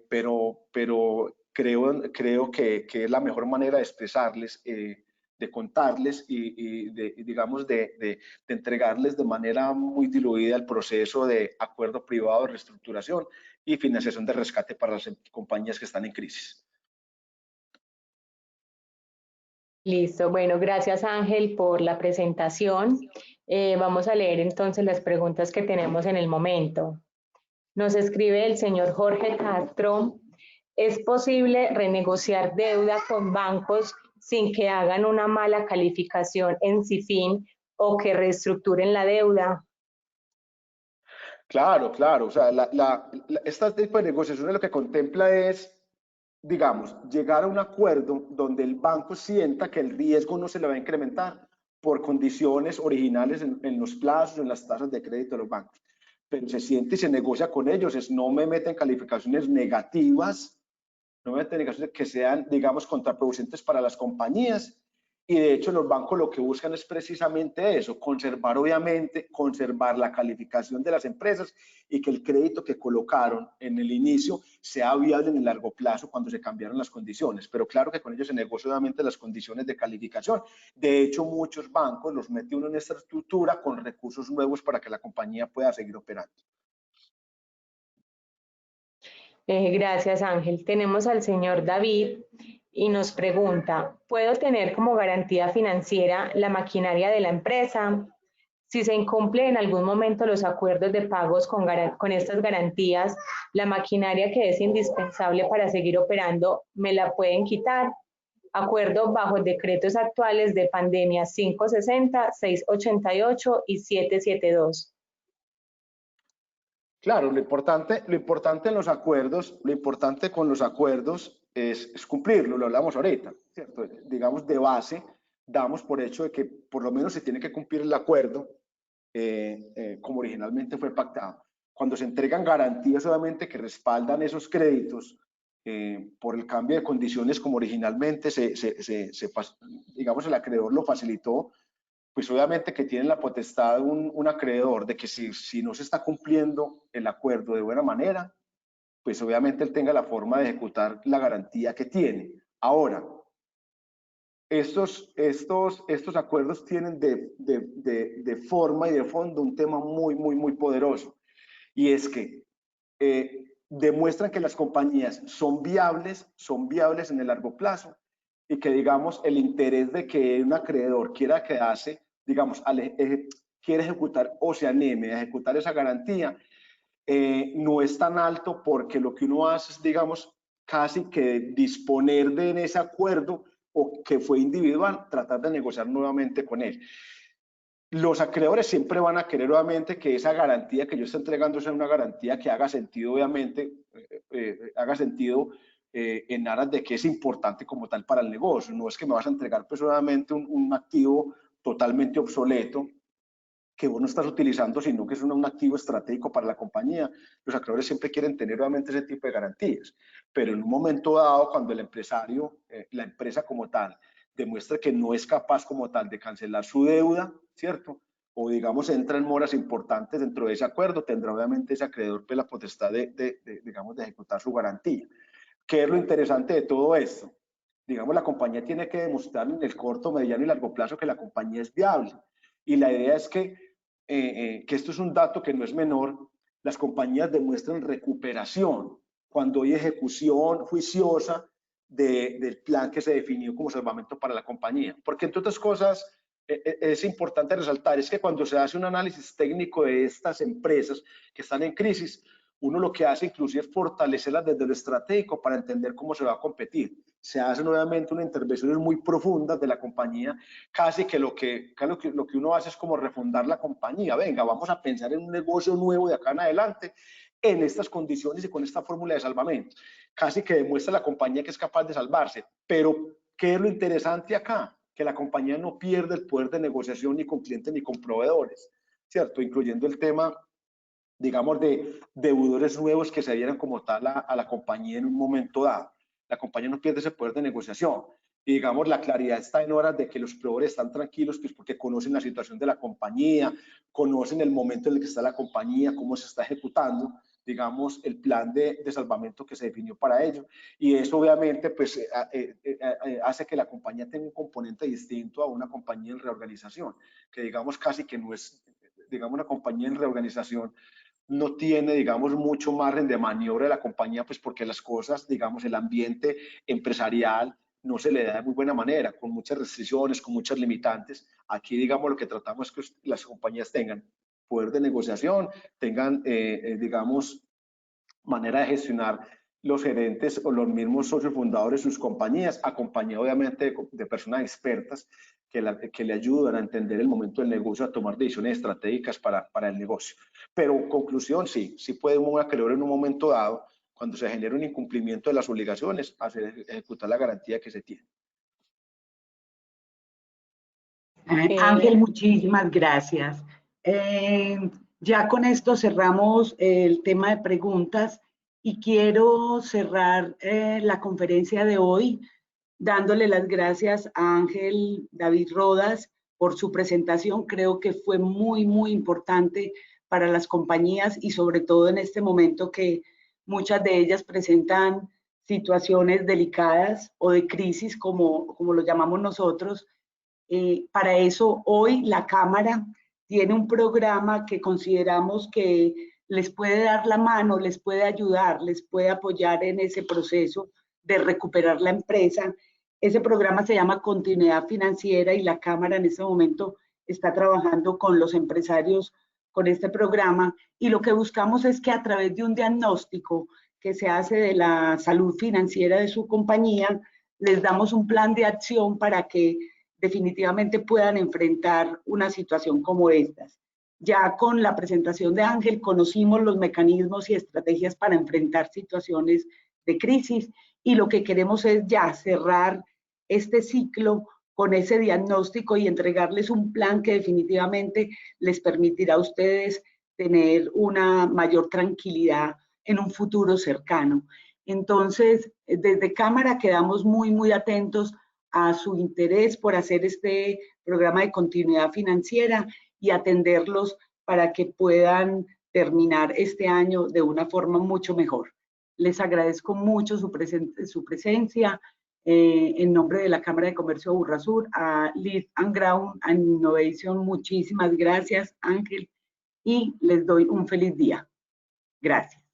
pero creo que es la mejor manera de expresarles, de contarles y de entregarles de manera muy diluida el proceso de acuerdo privado de reestructuración y financiación de rescate para las compañías que están en crisis.
Listo, bueno, gracias Ángel por la presentación. Vamos a leer entonces las preguntas que tenemos en el momento. Nos escribe el señor Jorge Castro: ¿es posible renegociar deuda con bancos sin que hagan una mala calificación en CIFIN o que reestructuren la deuda?
Claro. O sea, este tipo de negociaciones lo que contempla es, digamos, llegar a un acuerdo donde el banco sienta que el riesgo no se le va a incrementar por condiciones originales en los plazos, en las tasas de crédito de los bancos. Pero se siente y se negocia con ellos, no me meten calificaciones negativas, no me meten calificaciones que sean, digamos, contraproducentes para las compañías y de hecho los bancos lo que buscan es precisamente eso, conservar obviamente, conservar la calificación de las empresas y que el crédito que colocaron en el inicio sea viable en el largo plazo cuando se cambiaron las condiciones. Pero claro que con ellos se negocia obviamente las condiciones de calificación. De hecho, muchos bancos los mete uno en esta estructura con recursos nuevos para que la compañía pueda seguir operando.
Gracias, Ángel. Tenemos al señor David y nos pregunta, ¿puedo tener como garantía financiera la maquinaria de la empresa? Si se incumple en algún momento los acuerdos de pagos con estas garantías, la maquinaria que es indispensable para seguir operando, ¿me la pueden quitar? Acuerdo bajo decretos actuales de pandemia 560, 688 y 772.
Claro, lo importante en los acuerdos, lo importante con los acuerdos es cumplirlo, lo hablamos ahorita, ¿cierto? Digamos, de base, damos por hecho de que por lo menos se tiene que cumplir el acuerdo como originalmente fue pactado. Cuando se entregan garantías obviamente que respaldan esos créditos por el cambio de condiciones como originalmente digamos, el acreedor lo facilitó, pues obviamente que tiene la potestad un acreedor de que si no se está cumpliendo el acuerdo de buena manera, pues obviamente él tenga la forma de ejecutar la garantía que tiene. Ahora, estos acuerdos tienen de forma y de fondo un tema muy poderoso, y es que demuestran que las compañías son viables en el largo plazo, y que, digamos, el interés de que un acreedor quiera quedarse, digamos, quiere ejecutar o se anime a ejecutar esa garantía, no es tan alto, porque lo que uno hace es, digamos, casi que disponer de en ese acuerdo o que fue individual, tratar de negociar nuevamente con él. Los acreedores siempre van a querer obviamente que esa garantía que yo estoy entregando sea una garantía que haga sentido, obviamente, haga sentido en aras de que es importante como tal para el negocio. No es que me vas a entregar pues obviamente un activo totalmente obsoleto que vos no estás utilizando, sino que es un activo estratégico para la compañía. Los acreedores siempre quieren tener obviamente ese tipo de garantías, pero en un momento dado, cuando el empresario, la empresa como tal, demuestra que no es capaz como tal de cancelar su deuda, ¿cierto? O digamos entra en moras importantes dentro de ese acuerdo, tendrá obviamente ese acreedor pues, la potestad digamos, de ejecutar su garantía. ¿Qué es lo interesante de todo esto? Digamos, la compañía tiene que demostrar en el corto, mediano y largo plazo que la compañía es viable. Y la idea es que esto es un dato que no es menor, las compañías demuestran recuperación cuando hay ejecución juiciosa del plan que se definió como salvamento para la compañía. Porque entre otras cosas, es importante resaltar, es que cuando se hace un análisis técnico de estas empresas que están en crisis, uno lo que hace inclusive es fortalecerlas desde lo estratégico para entender cómo se va a competir. Se hace nuevamente una intervención muy profunda de la compañía, casi que lo que uno hace es como refundar la compañía. Venga, vamos a pensar en un negocio nuevo de acá en adelante, en estas condiciones y con esta fórmula de salvamento. Casi que demuestra la compañía que es capaz de salvarse. Pero, ¿qué es lo interesante acá? Que la compañía no pierde el poder de negociación ni con clientes ni con proveedores, ¿cierto? Incluyendo el tema, digamos, de deudores nuevos que se dieran como tal a la compañía en un momento dado. La compañía no pierde ese poder de negociación. Y digamos, la claridad está en horas de que los proveedores están tranquilos, pues porque conocen la situación de la compañía, conocen el momento en el que está la compañía, cómo se está ejecutando, digamos, el plan de salvamento que se definió para ello. Y eso obviamente pues hace que la compañía tenga un componente distinto a una compañía en reorganización, que digamos casi que no es, digamos, una compañía en reorganización no tiene, digamos, mucho margen de maniobra de la compañía, pues porque las cosas, digamos, el ambiente empresarial no se le da de muy buena manera, con muchas restricciones, con muchas limitantes. Aquí, digamos, lo que tratamos es que las compañías tengan poder de negociación, tengan, digamos, manera de gestionar los gerentes o los mismos socios fundadores, sus compañías, acompañado obviamente de personas expertas que le ayudan a entender el momento del negocio, a tomar decisiones estratégicas para el negocio. Pero conclusión, sí puede un acreedor en un momento dado, cuando se genera un incumplimiento de las obligaciones, ejecutar la garantía que se tiene.
Ángel, muchísimas gracias. Ya con esto cerramos el tema de preguntas y quiero cerrar la conferencia de hoy dándole las gracias a Ángel David Rodas por su presentación. Creo que fue muy, muy importante para las compañías y sobre todo en este momento que muchas de ellas presentan situaciones delicadas o de crisis, como lo llamamos nosotros. Para eso hoy la Cámara tiene un programa que consideramos que les puede dar la mano, les puede ayudar, les puede apoyar en ese proceso de recuperar la empresa. Ese programa se llama Continuidad Financiera y la Cámara en este momento está trabajando con los empresarios con este programa, y lo que buscamos es que a través de un diagnóstico que se hace de la salud financiera de su compañía, les damos un plan de acción para que definitivamente puedan enfrentar una situación como estas. Ya con la presentación de Ángel conocimos los mecanismos y estrategias para enfrentar situaciones de crisis, y lo que queremos es ya cerrar este ciclo con ese diagnóstico y entregarles un plan que definitivamente les permitirá a ustedes tener una mayor tranquilidad en un futuro cercano. Entonces, desde Cámara quedamos muy, muy atentos a su interés por hacer este programa de continuidad financiera y atenderlos para que puedan terminar este año de una forma mucho mejor. Les agradezco mucho su presencia. En nombre de la Cámara de Comercio de Burrasur, a Lead and Ground and Innovation, muchísimas gracias, Ángel, y les doy un feliz día. Gracias.